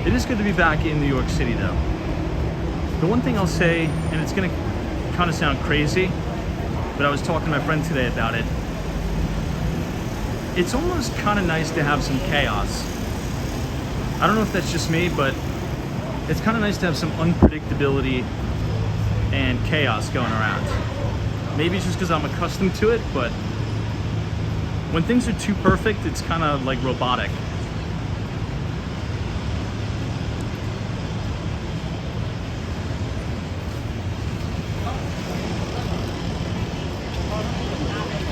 It is good to be back in New York City, though. The one thing I'll say, and it's going to kind of sound crazy, but I was talking to my friend today about it. It's almost kind of nice to have some chaos. I don't know if that's just me, but it's kind of nice to have some unpredictability and chaos going around. Maybe it's just because I'm accustomed to it, but when things are too perfect, it's kind of like robotic.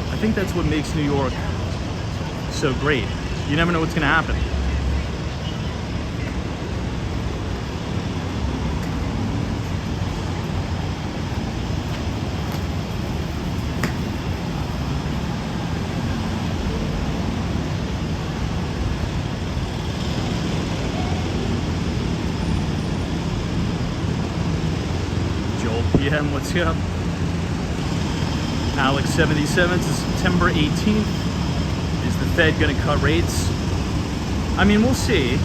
I think that's what makes New York so great. You never know what's going to happen. Joel PM, what's up? Alex 77 to September 18th. Is the Fed going to cut rates? I mean, we'll see.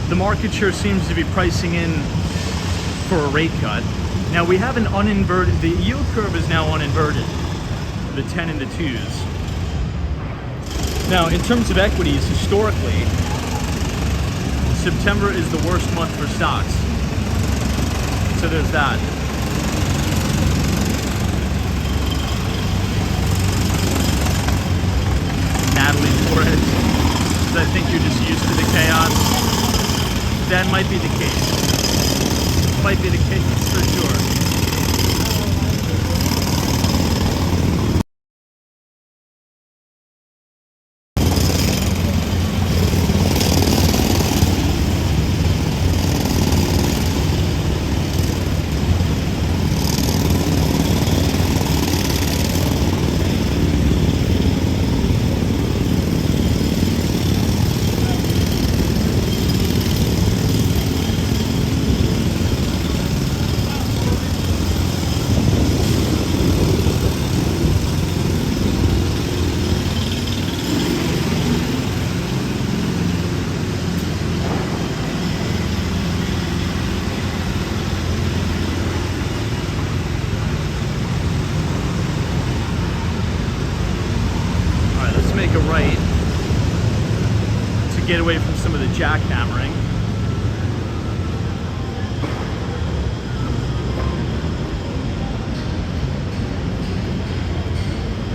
The market sure seems to be pricing in for a rate cut. Now we have an uninverted, the yield curve is now uninverted, the 10 and the 2s. Now in terms of equities, historically, September is the worst month for stocks. So there's that. Natalie Flores, I think you're just used to the chaos. That might be the case. Might be the case for sure. Make a right to get away from some of the jackhammering.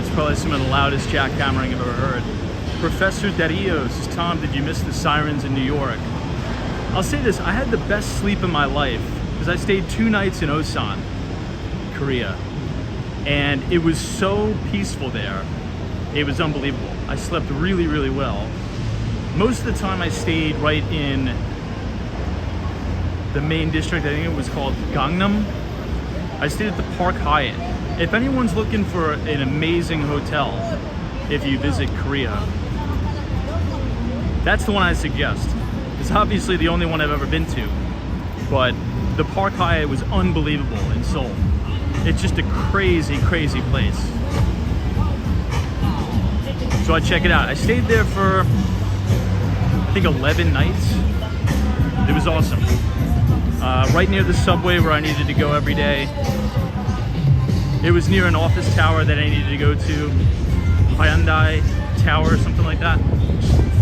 It's probably some of the loudest jackhammering I've ever heard. Professor Dario says, Tom, did you miss the sirens in New York? I'll say this, I had the best sleep of my life because I stayed 2 nights in Osan, Korea, and it was so peaceful there. It was unbelievable. I slept really, really well. Most of the time I stayed right in the main district. I think it was called Gangnam. I stayed at the Park Hyatt. If anyone's looking for an amazing hotel, if you visit Korea, that's the one I suggest. It's obviously the only one I've ever been to, but the Park Hyatt was unbelievable in Seoul. It's just a crazy, crazy place. So I check it out. I stayed there for, I think, 11 nights. It was awesome. Right near the subway where I needed to go every day. It was near an office tower that I needed to go to. Hyundai Tower, something like that.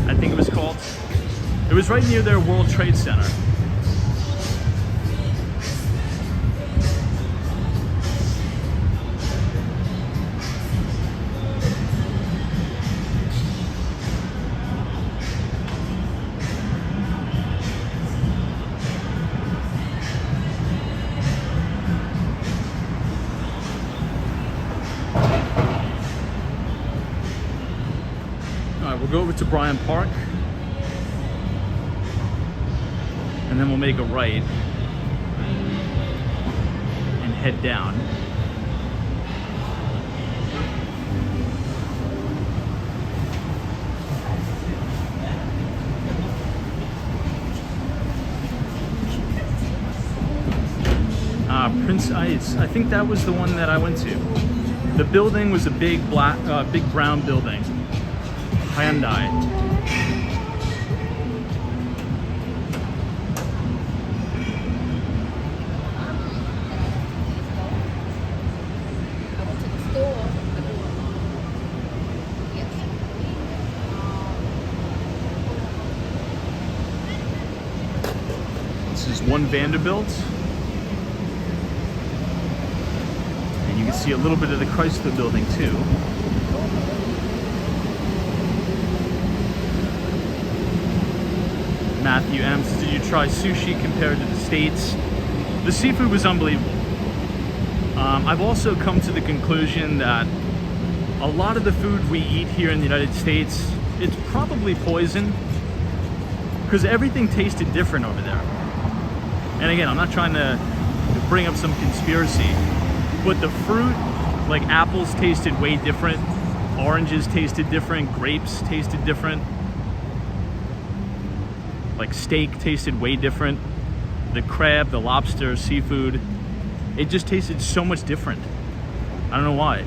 I think it was called. It was right near their World Trade Center. We'll go over to Bryant Park and then we'll make a right and head down. Prince Ice, I think that was the one that I went to. The building was a big black, big brown building. Hyundai. One Vanderbilt. And you can see a little bit of the Chrysler building too. Matthew M says, did you try sushi compared to the States? The seafood was unbelievable. I've also come to the conclusion that a lot of the food we eat here in the United States, it's probably poison, because everything tasted different over there. And again, I'm not trying to bring up some conspiracy, but the fruit, like apples tasted way different, oranges tasted different, grapes tasted different, like steak tasted way different, the crab, the lobster, seafood, it just tasted so much different. I don't know why.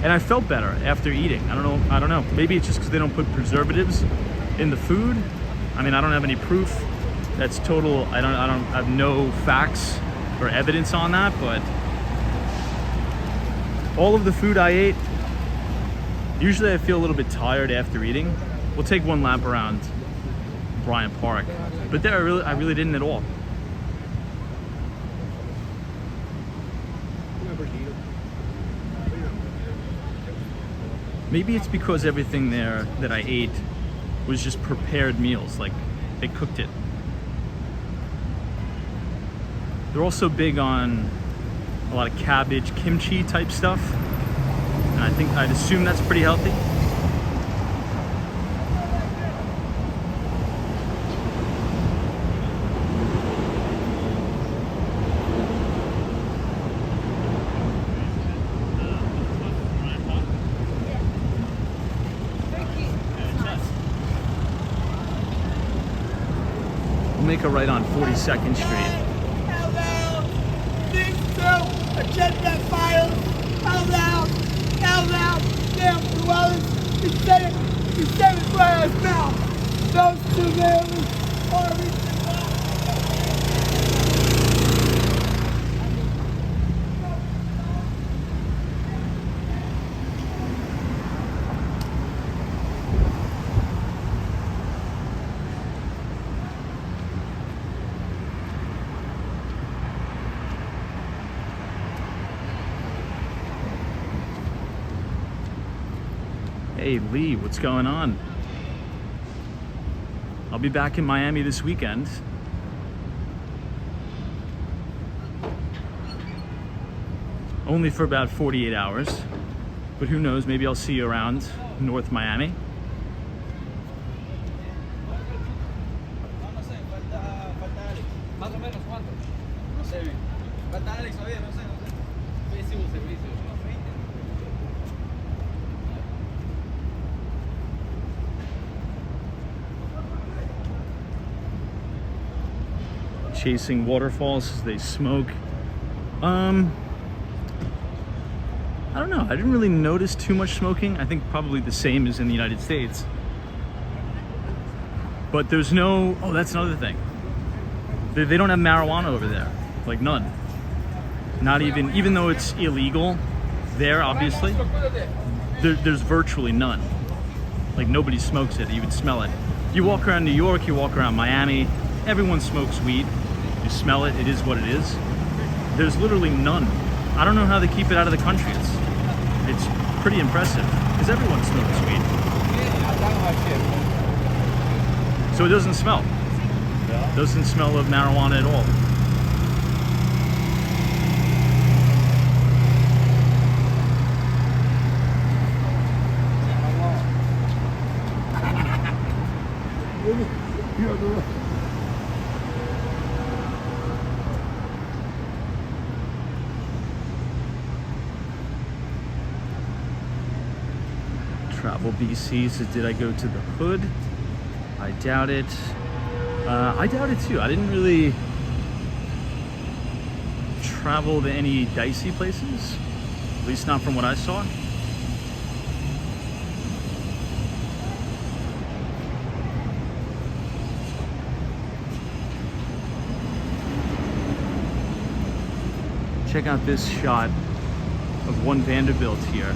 And I felt better after eating. I don't know. Maybe it's just because they don't put preservatives in the food. I mean, I don't have any proof. That's total. I have no facts or evidence on that. But all of the food I ate, usually I feel a little bit tired after eating. We'll take one lap around Bryant Park, but there I really didn't at all. Maybe it's because everything there that I ate was just prepared meals, like they cooked it. They're also big on a lot of cabbage, kimchi type stuff. And I'd assume that's pretty healthy. Make a right on 42nd Street. Hello, these two agenda files. Hello, damn Llewellyn. He said it right as now. Those two men are reaching out. Hey Lee, what's going on? I'll be back in Miami this weekend. Only for about 48 hours. But who knows, maybe I'll see you around North Miami. Chasing waterfalls as they smoke. I don't know. I didn't really notice too much smoking. I think probably the same as in the United States. But there's no... Oh, that's another thing. They don't have marijuana over there. Like none. Not even though it's illegal there, obviously. There's virtually none. Like nobody smokes it. You would smell it. You walk around New York, you walk around Miami, everyone smokes weed. You smell it, it is what it is. There's literally none. I don't know how they keep it out of the country. It's pretty impressive, because everyone smokes weed. So it doesn't smell. It doesn't smell of marijuana at all. Travel BC says, did I go to the hood? I doubt it. I doubt it too. I didn't really travel to any dicey places, at least not from what I saw. Check out this shot of One Vanderbilt here.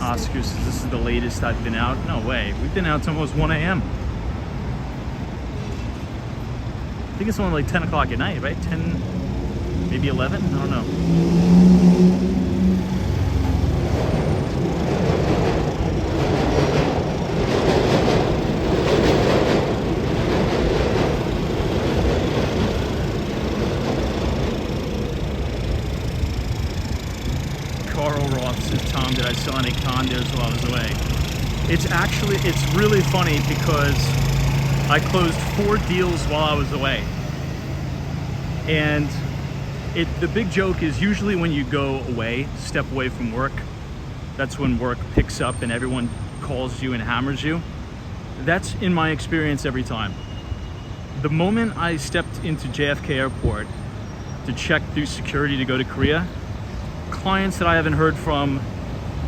Oscar says this is the latest I've been out. No way. We've been out to almost 1 a.m. I think it's only like 10 o'clock at night, right? 10, maybe 11? I don't know. Carl Roth says, Tom, did I sell any condos while I was away? It's really funny because I closed 4 deals while I was away. And the big joke is usually when you go away, step away from work, that's when work picks up and everyone calls you and hammers you. That's in my experience every time. The moment I stepped into JFK Airport to check through security to go to Korea, clients that I haven't heard from,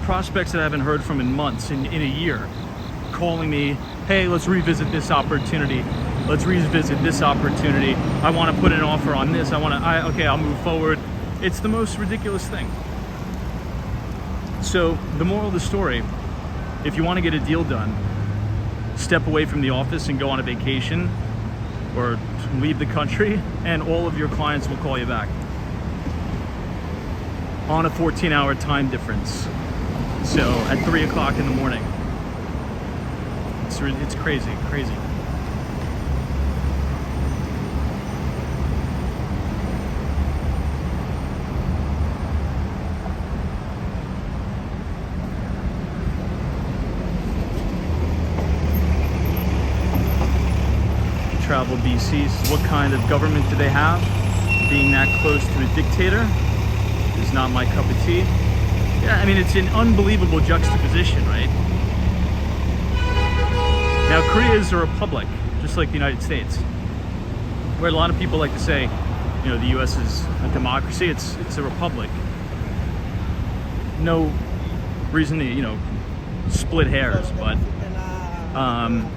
prospects that I haven't heard from in months, in a year, calling me, hey, let's revisit this opportunity. Let's revisit this opportunity. I want to put an offer on this. Okay, I'll move forward. It's the most ridiculous thing. So the moral of the story, if you want to get a deal done, step away from the office and go on a vacation or leave the country, and all of your clients will call you back on a 14-hour time difference. So at 3 o'clock in the morning. It's crazy. Travel BC says, what kind of government do they have? Being that close to a dictator is not my cup of tea. Yeah, I mean, it's an unbelievable juxtaposition, right? Now, Korea is a republic, just like the United States, where a lot of people like to say, you know, the US is a democracy. It's a republic. No reason to, you know, split hairs, but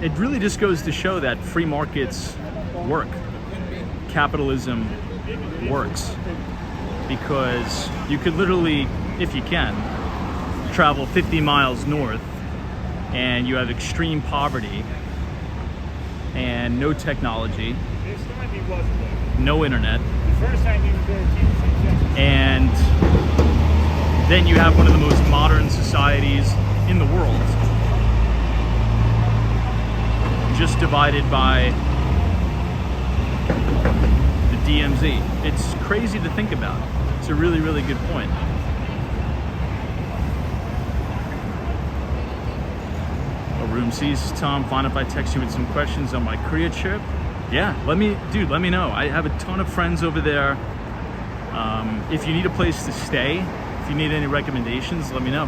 it really just goes to show that free markets work. Capitalism works, because you could literally, if you can, travel 50 miles north and you have extreme poverty and no technology, no internet, and then you have one of the most modern societies in the world, just divided by the DMZ. It's crazy to think about. It's a really, really good point. Room C's, Tom, fine if I text you with some questions on my Korea trip? Yeah, let me know. I have a ton of friends over there. If you need a place to stay, if you need any recommendations, let me know.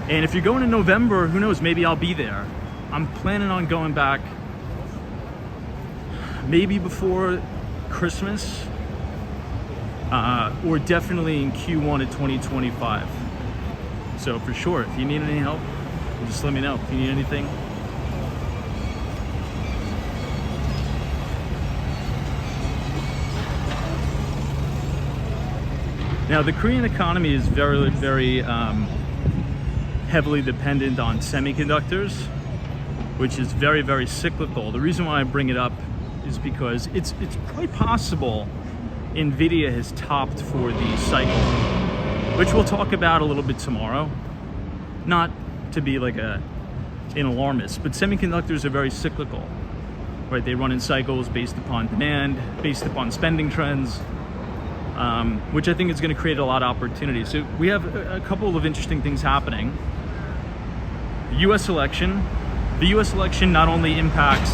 And if you're going in November, who knows, maybe I'll be there. I'm planning on going back maybe before Christmas, or definitely in Q1 of 2025. So for sure, if you need any help, just let me know if you need anything. Now, the Korean economy is very, very heavily dependent on semiconductors, which is very, very cyclical. The reason why I bring it up is because it's quite possible NVIDIA has topped for the cycle, which we'll talk about a little bit tomorrow. Not to be like an alarmist, but semiconductors are very cyclical, right? They run in cycles based upon demand, based upon spending trends, which I think is going to create a lot of opportunities. So we have a couple of interesting things happening. The US election not only impacts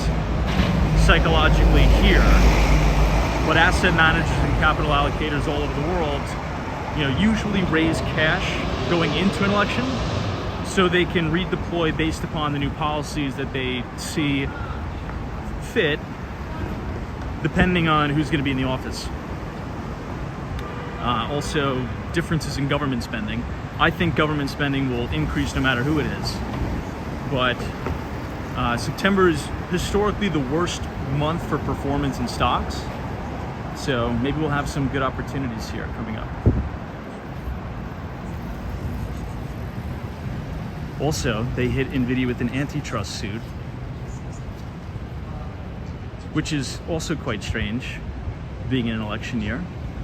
psychologically here, but asset managers and capital allocators all over the world, you know, usually raise cash going into an election so they can redeploy based upon the new policies that they see fit, depending on who's going to be in the office. Also, differences in government spending. I think government spending will increase no matter who it is. But September is historically the worst month for performance in stocks. So maybe we'll have some good opportunities here coming up. Also, they hit NVIDIA with an antitrust suit, which is also quite strange, being in an election year.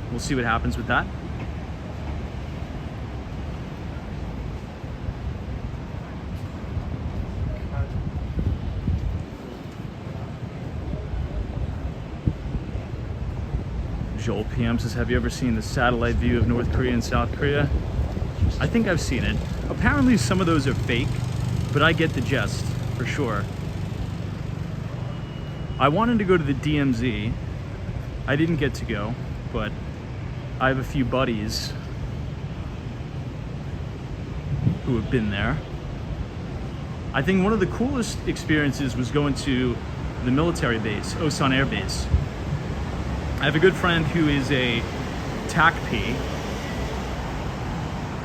We'll see what happens with that. Joel PM says, have you ever seen the satellite view of North Korea and South Korea? I think I've seen it. Apparently some of those are fake, but I get the gist, for sure. I wanted to go to the DMZ. I didn't get to go, but I have a few buddies who have been there. I think one of the coolest experiences was going to the military base, Osan Air Base. I have a good friend who is a TACP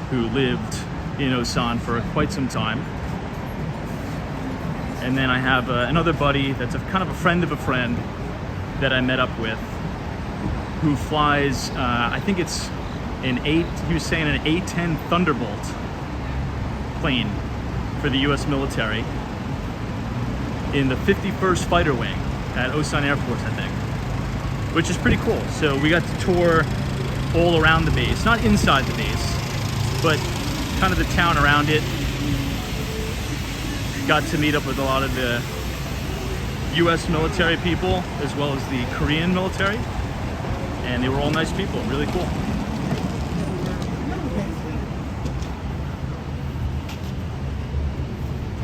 who lived in Osan for quite some time. And then I have another buddy that's kind of a friend of a friend that I met up with who flies, I think it's he was saying an A-10 Thunderbolt plane for the US military in the 51st Fighter Wing at Osan Air Force, I think. Which is pretty cool. So we got to tour all around the base, not inside the base, but kind of the town around it. Got to meet up with a lot of the US military people as well as the Korean military, and they were all nice people, really cool.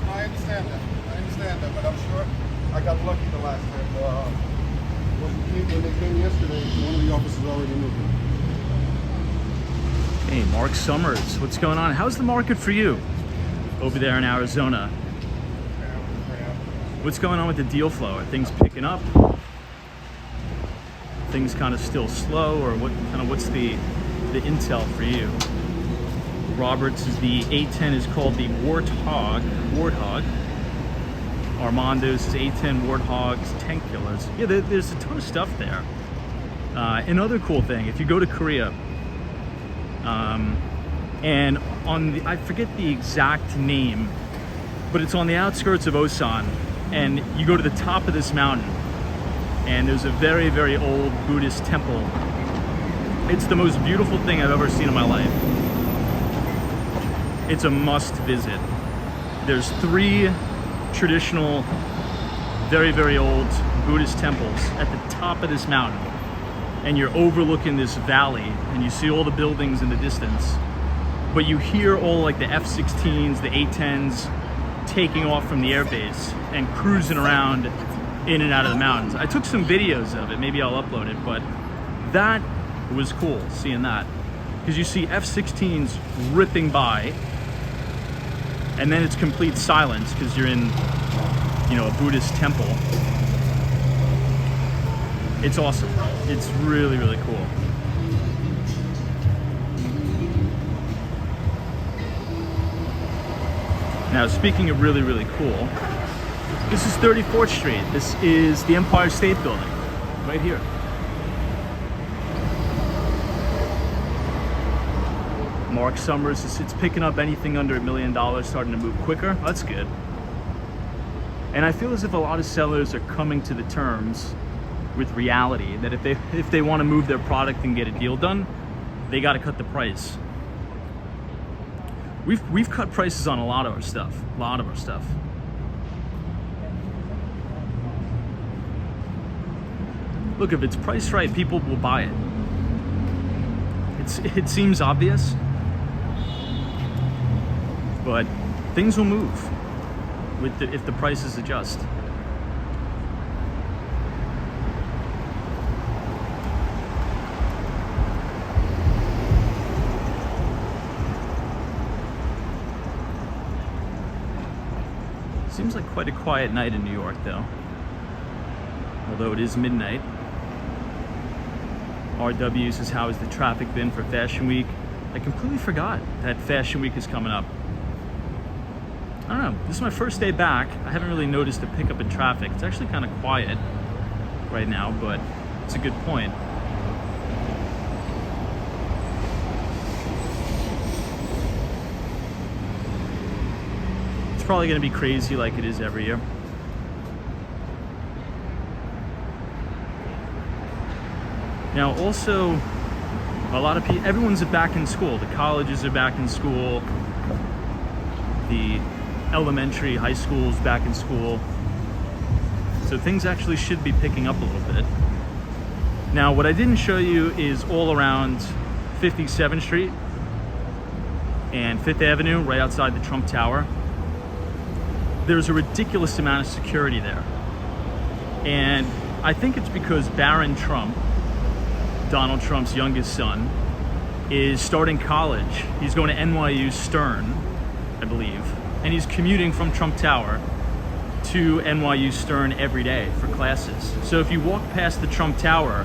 I understand that, but I'm sure I got lucky the last time. When they came yesterday, one of the officers already knew him. Hey, Mark Summers, what's going on? How's the market for you over there in Arizona? What's going on with the deal flow? Are things picking up? Things kind of still slow, or what's the intel for you? Roberts is the A-10 is called the Warthog. Armando's is A-10 Warthogs, tank killers. Yeah, there's a ton of stuff there. Another cool thing, if you go to Korea, and I forget the exact name, but it's on the outskirts of Osan, and you go to the top of this mountain, and there's a very, very old Buddhist temple. It's the most beautiful thing I've ever seen in my life. It's a must visit. There's 3 traditional, very, very old Buddhist temples at the top of this mountain, and you're overlooking this valley, and you see all the buildings in the distance, but you hear all like the F-16s, the A-10s taking off from the airbase and cruising around in and out of the mountains. I took some videos of it, maybe I'll upload it, but that was cool, seeing that, because you see F-16s ripping by, and then it's complete silence because you're in, a Buddhist temple. It's awesome. It's really, really cool. Now, speaking of really, really cool, this is 34th Street. This is the Empire State Building, right here. Mark Summers says it's picking up anything under $1 million, starting to move quicker. That's good. And I feel as if a lot of sellers are coming to the terms with reality that if they want to move their product and get a deal done, they got to cut the price. We've cut prices on a lot of our stuff. Look, if it's priced right, people will buy it. It seems obvious, but things will move if the prices adjust. Seems like quite a quiet night in New York, though. Although it is midnight. RW says, how has the traffic been for Fashion Week? I completely forgot that Fashion Week is coming up. I don't know, this is my first day back. I haven't really noticed a pickup in traffic. It's actually kind of quiet right now, but it's a good point. probably going to be crazy like it is every year. Now also, a lot of people, everyone's back in school. The colleges are back in school. The elementary, high schools back in school. So things actually should be picking up a little bit. Now, what I didn't show you is all around 57th Street and 5th Avenue, right outside the Trump Tower. There's a ridiculous amount of security there. And I think it's because Barron Trump, Donald Trump's youngest son, is starting college. He's going to NYU Stern, I believe. And he's commuting from Trump Tower to NYU Stern every day for classes. So if you walk past the Trump Tower,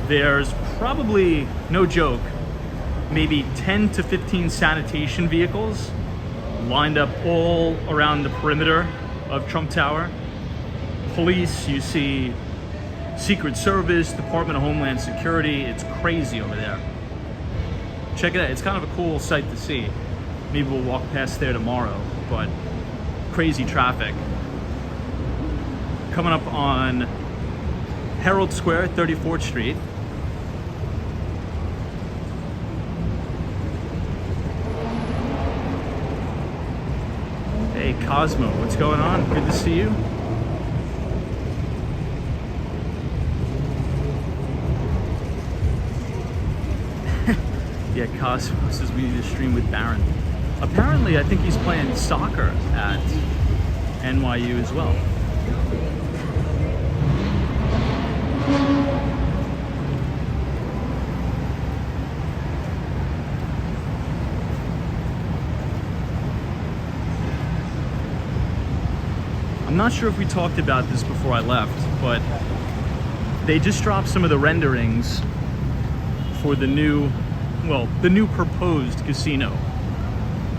there's probably, no joke, maybe 10 to 15 sanitation vehicles lined up all around the perimeter of Trump Tower. Police, you see Secret Service, Department of Homeland Security. It's crazy over there. Check it out. It's kind of a cool sight to see. Maybe we'll walk past there tomorrow, but crazy traffic. Coming up on Herald Square, 34th Street. Hey Cosmo, what's going on? Good to see you. Yeah, Cosmo says we need to stream with Barron. Apparently, I think he's playing soccer at NYU as well. I'm not sure if we talked about this before I left, but they just dropped some of the renderings for the new proposed casino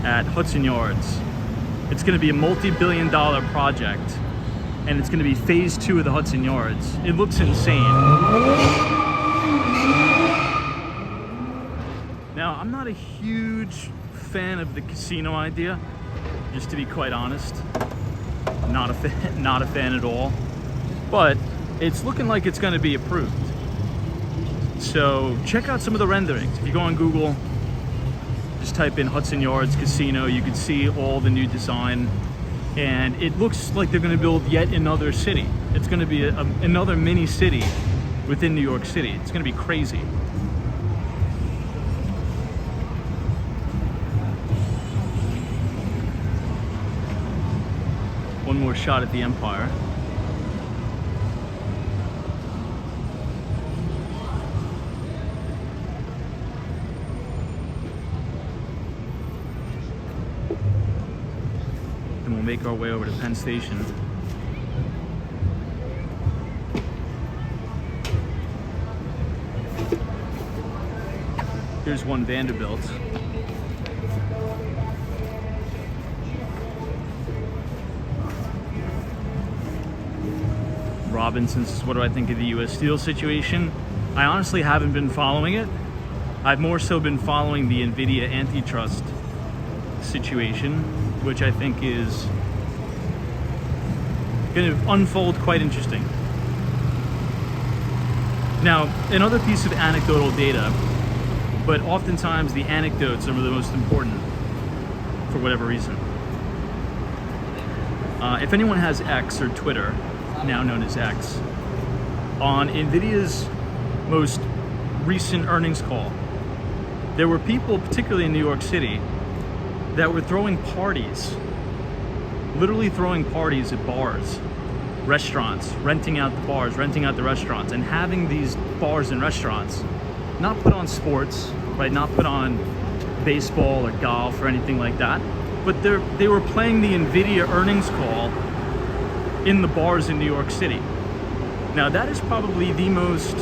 at Hudson Yards. It's going to be a multi-billion-dollar project, and it's going to be phase 2 of the Hudson Yards. It looks insane. Now, I'm not a huge fan of the casino idea, just to be quite honest. Not a fan at all. But it's looking like it's going to be approved. So check out some of the renderings. If you go on Google, just type in Hudson Yards Casino, you can see all the new design. And it looks like they're going to build yet another city. It's going to be another mini city within New York City. It's going to be crazy. One more shot at the Empire. And we'll make our way over to Penn Station. Here's one Vanderbilt. Robinson's, what do I think of the US Steel situation? I honestly haven't been following it. I've more so been following the NVIDIA antitrust situation, which I think is going to unfold quite interesting. Now, another piece of anecdotal data, but oftentimes the anecdotes are the most important for whatever reason. If anyone has X or Twitter, now known as X, on NVIDIA's most recent earnings call, there were people, particularly in New York City, that were throwing parties, literally throwing parties at bars, restaurants, renting out the bars, renting out the restaurants, and having these bars and restaurants not put on sports, right? Not put on baseball or golf or anything like that, but they were playing the NVIDIA earnings call in the bars in New York City. Now that is probably the most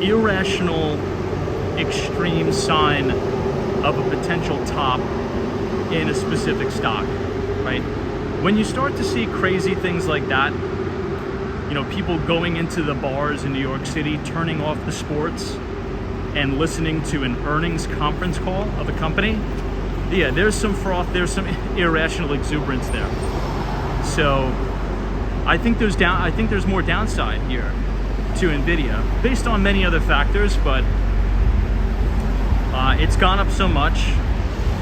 irrational, extreme sign of a potential top in a specific stock, right? When you start to see crazy things like that, you know, people going into the bars in New York City, turning off the sports and listening to an earnings conference call of a company, Yeah, there's some froth, there's some irrational exuberance there. So I think there's more downside here to Nvidia based on many other factors, but it's gone up so much.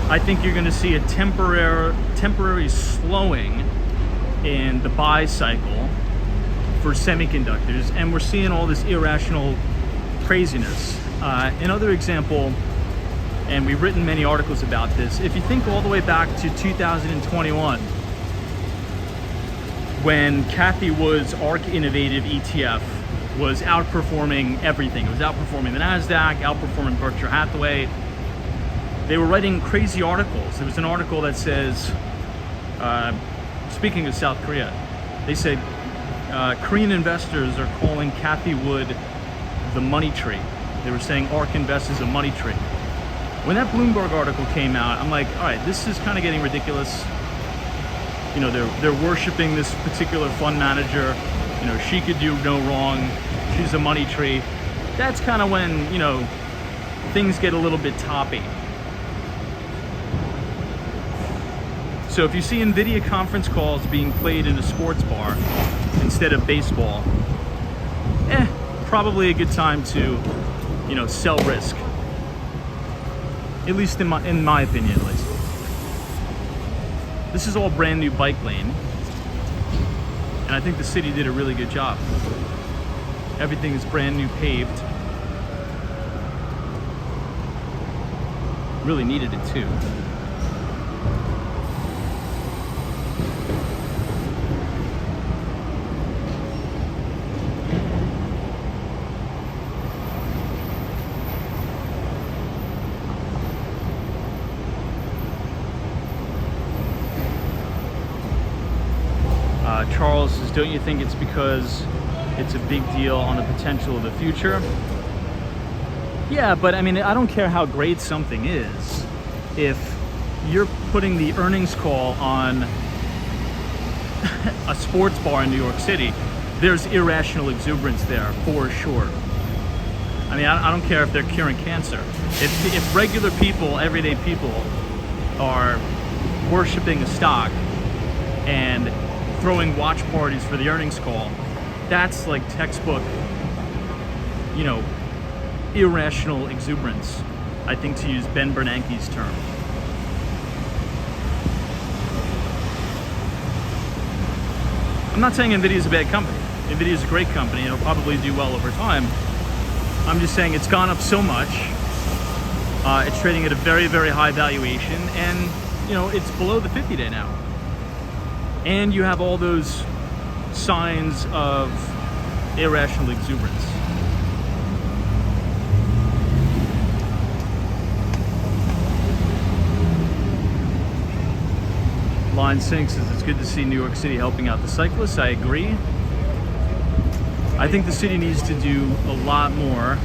I think you're going to see a temporary slowing in the buy cycle for semiconductors, and we're seeing all this irrational craziness. Another example, and we've written many articles about this, if you think all the way back to 2021, when Cathie Wood's ARK Innovative ETF was outperforming everything. It was outperforming the NASDAQ, outperforming Berkshire Hathaway. They were writing crazy articles. There was an article that says, speaking of South Korea, they said Korean investors are calling Cathie Wood the money tree. They were saying ARK Invest is a money tree. When that Bloomberg article came out, I'm like, all right, this is kind of getting ridiculous. You know, they're worshiping this particular fund manager. You know, she could do no wrong. She's a money tree. That's kind of when, you know, things get a little bit toppy. So if you see NVIDIA conference calls being played in a sports bar instead of baseball, probably a good time to, you know, sell risk. At least in my opinion, at least. This is all brand new bike lane, and I think the city did a really good job. Everything is brand new paved. Really needed it too. Charles says, don't you think it's because it's a big deal on the potential of the future? Yeah, but I mean, I don't care how great something is. If you're putting the earnings call on a sports bar in New York City, there's irrational exuberance there for sure. I mean, I don't care if they're curing cancer. If regular people, everyday people, are worshiping a stock and throwing watch parties for the earnings call, that's like textbook, you know, irrational exuberance, I think, to use Ben Bernanke's term. I'm not saying NVIDIA is a bad company. NVIDIA is a great company. It'll probably do well over time. I'm just saying it's gone up so much. It's trading at a very, very high valuation, and, you know, it's below the 50-day now. And you have all those signs of irrational exuberance. Line Cynic says it's good to see New York City helping out the cyclists. I agree. I think the city needs to do a lot more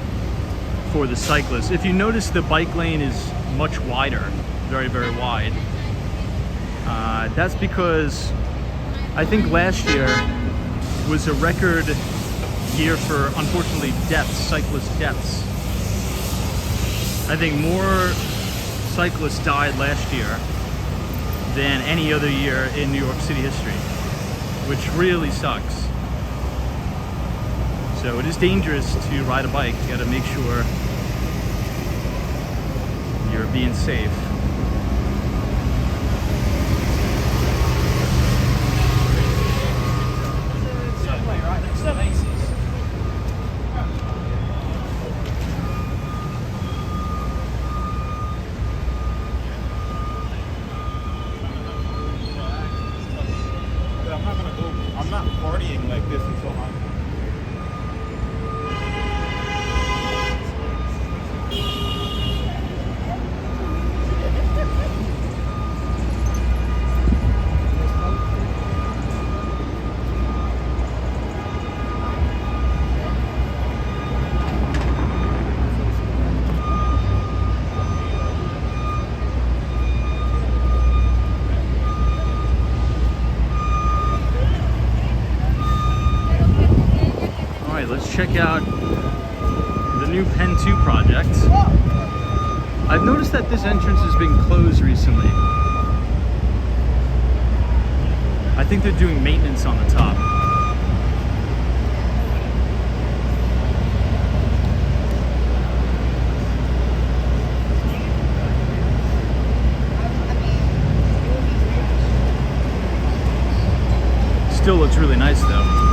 for the cyclists. If you notice, the bike lane is much wider, very, very wide. That's because I think last year was a record year for, unfortunately, deaths, cyclist deaths. I think more cyclists died last year than any other year in New York City history, which really sucks. So it is dangerous to ride a bike. You gotta make sure you're being safe. I'm not partying like this until I'm... Let's check out the new Pen 2 project. I've noticed that this entrance has been closed recently. I think they're doing maintenance on the top. Still looks really nice though.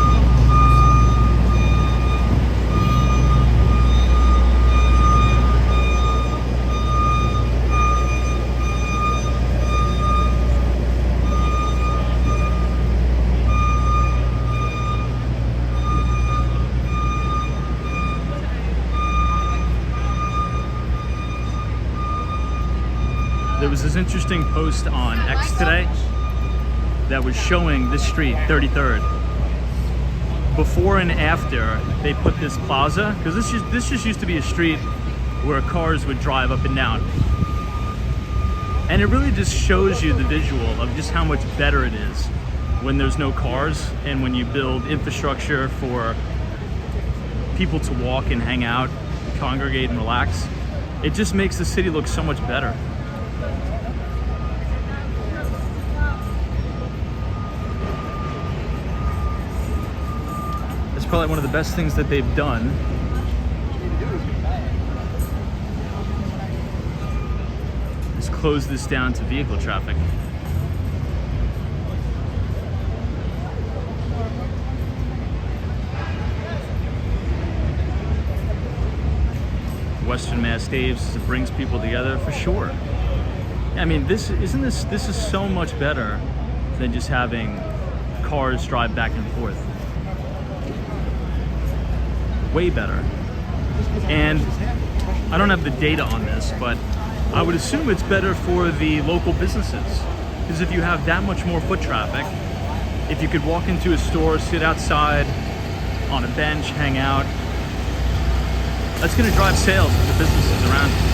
There was this interesting post on X today that was showing this street, 33rd. Before and after they put this plaza, because this just used to be a street where cars would drive up and down. And it really just shows you the visual of just how much better it is when there's no cars and when you build infrastructure for people to walk and hang out, congregate and relax. It just makes the city look so much better. It's probably one of the best things that they've done. Is close this down to vehicle traffic. Western Mass Dave's, it brings people together for sure. I mean, this is so much better than just having cars drive back and forth. Way better. And I don't have the data on this, but I would assume it's better for the local businesses. Because if you have that much more foot traffic, if you could walk into a store, sit outside on a bench, hang out, that's going to drive sales for the businesses around you.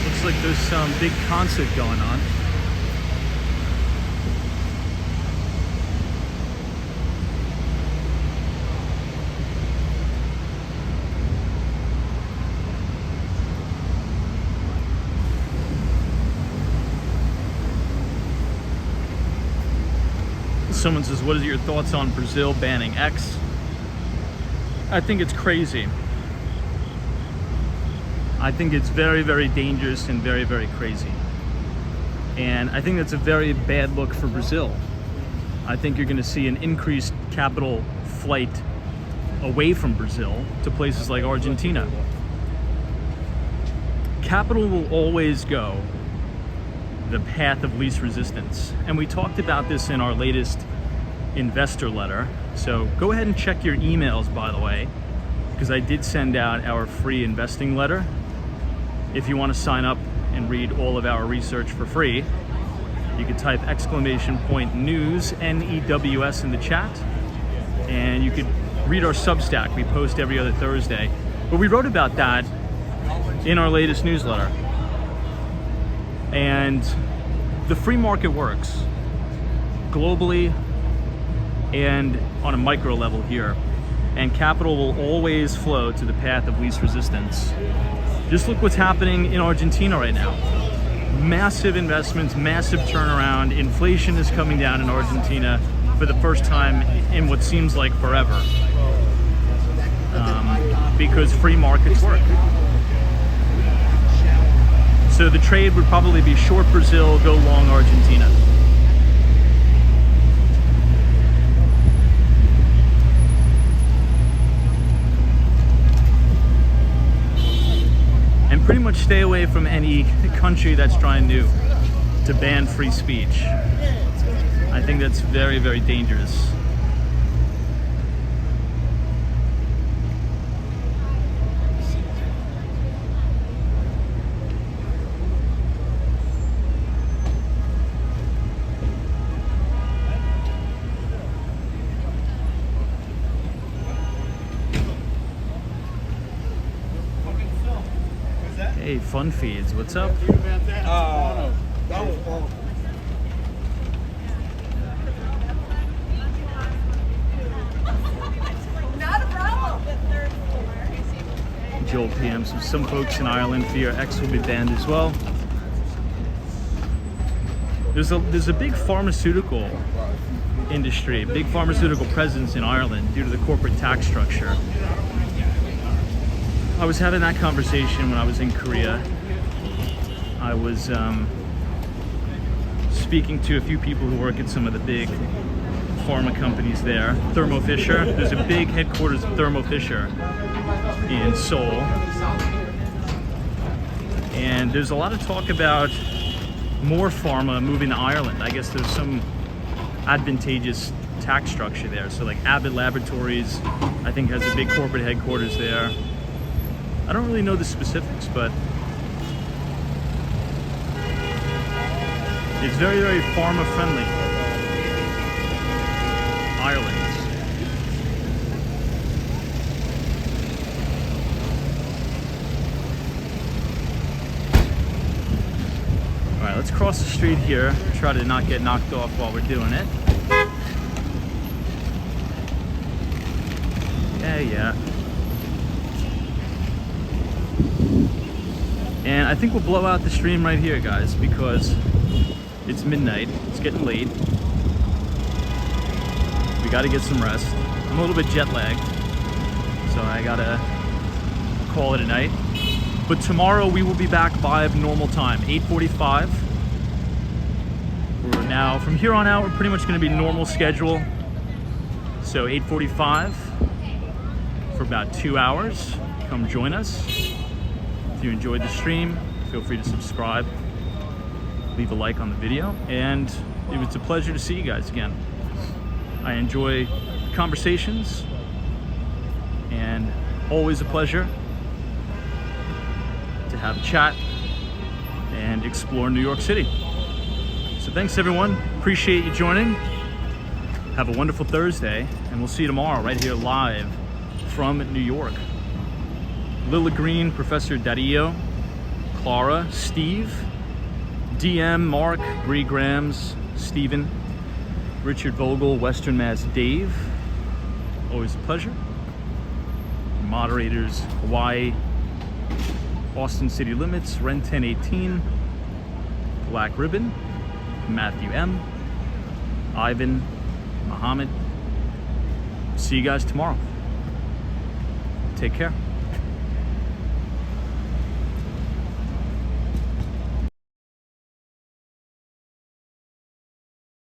Looks like there's some big concert going on. Someone says, what are your thoughts on Brazil banning X? I think it's crazy. I think it's very, very dangerous and very, very crazy. And I think that's a very bad look for Brazil. I think you're going to see an increased capital flight away from Brazil to places like Argentina. Capital will always go the path of least resistance. And we talked about this in our latest investor letter. So go ahead and check your emails, by the way, because I did send out our free investing letter. If you want to sign up and read all of our research for free, you can type !news, N-E-W-S in the chat, and you could read our Substack. We post every other Thursday. But we wrote about that in our latest newsletter. And the free market works globally and on a micro level here. And capital will always flow to the path of least resistance. Just look what's happening in Argentina right now. Massive investments, massive turnaround. Inflation is coming down in Argentina for the first time in what seems like forever. Because free markets work. So the trade would probably be short Brazil, go long Argentina. And pretty much stay away from any country that's trying to ban free speech. I think that's very, very dangerous. Hey, Fun Feeds, what's up? Joel PM. So some folks in Ireland fear X will be banned as well. There's a big pharmaceutical industry, big pharmaceutical presence in Ireland due to the corporate tax structure. I was having that conversation when I was in Korea. I was speaking to a few people who work at some of the big pharma companies there. Thermo Fisher, there's a big headquarters of Thermo Fisher in Seoul. And there's a lot of talk about more pharma moving to Ireland. I guess there's some advantageous tax structure there. So like Abbott Laboratories, I think has a big corporate headquarters there. I don't really know the specifics, but it's very, very pharma friendly. Ireland. All right, let's cross the street here. Try to not get knocked off while we're doing it. Yeah. And I think we'll blow out the stream right here, guys, because it's midnight. It's getting late. We got to get some rest. I'm a little bit jet lagged, so I got to call it a night. But tomorrow we will be back by normal time, 8:45. We're now, from here on out, we're pretty much going to be normal schedule. So 8:45 for about 2 hours. Come join us. If you enjoyed the stream, feel free to subscribe, leave a like on the video, and it was a pleasure to see you guys again. I enjoy conversations, and always a pleasure to have a chat and explore New York City. So thanks everyone, appreciate you joining. Have a wonderful Thursday, and we'll see you tomorrow right here live from New York. Lila Green, Professor Dario, Clara, Steve, DM, Mark, Bree Grams, Steven, Richard Vogel, Western Mass Dave, always a pleasure. Moderators, Hawaii, Austin City Limits, Ren 1018, Black Ribbon, Matthew M, Ivan, Muhammad. See you guys tomorrow. Take care.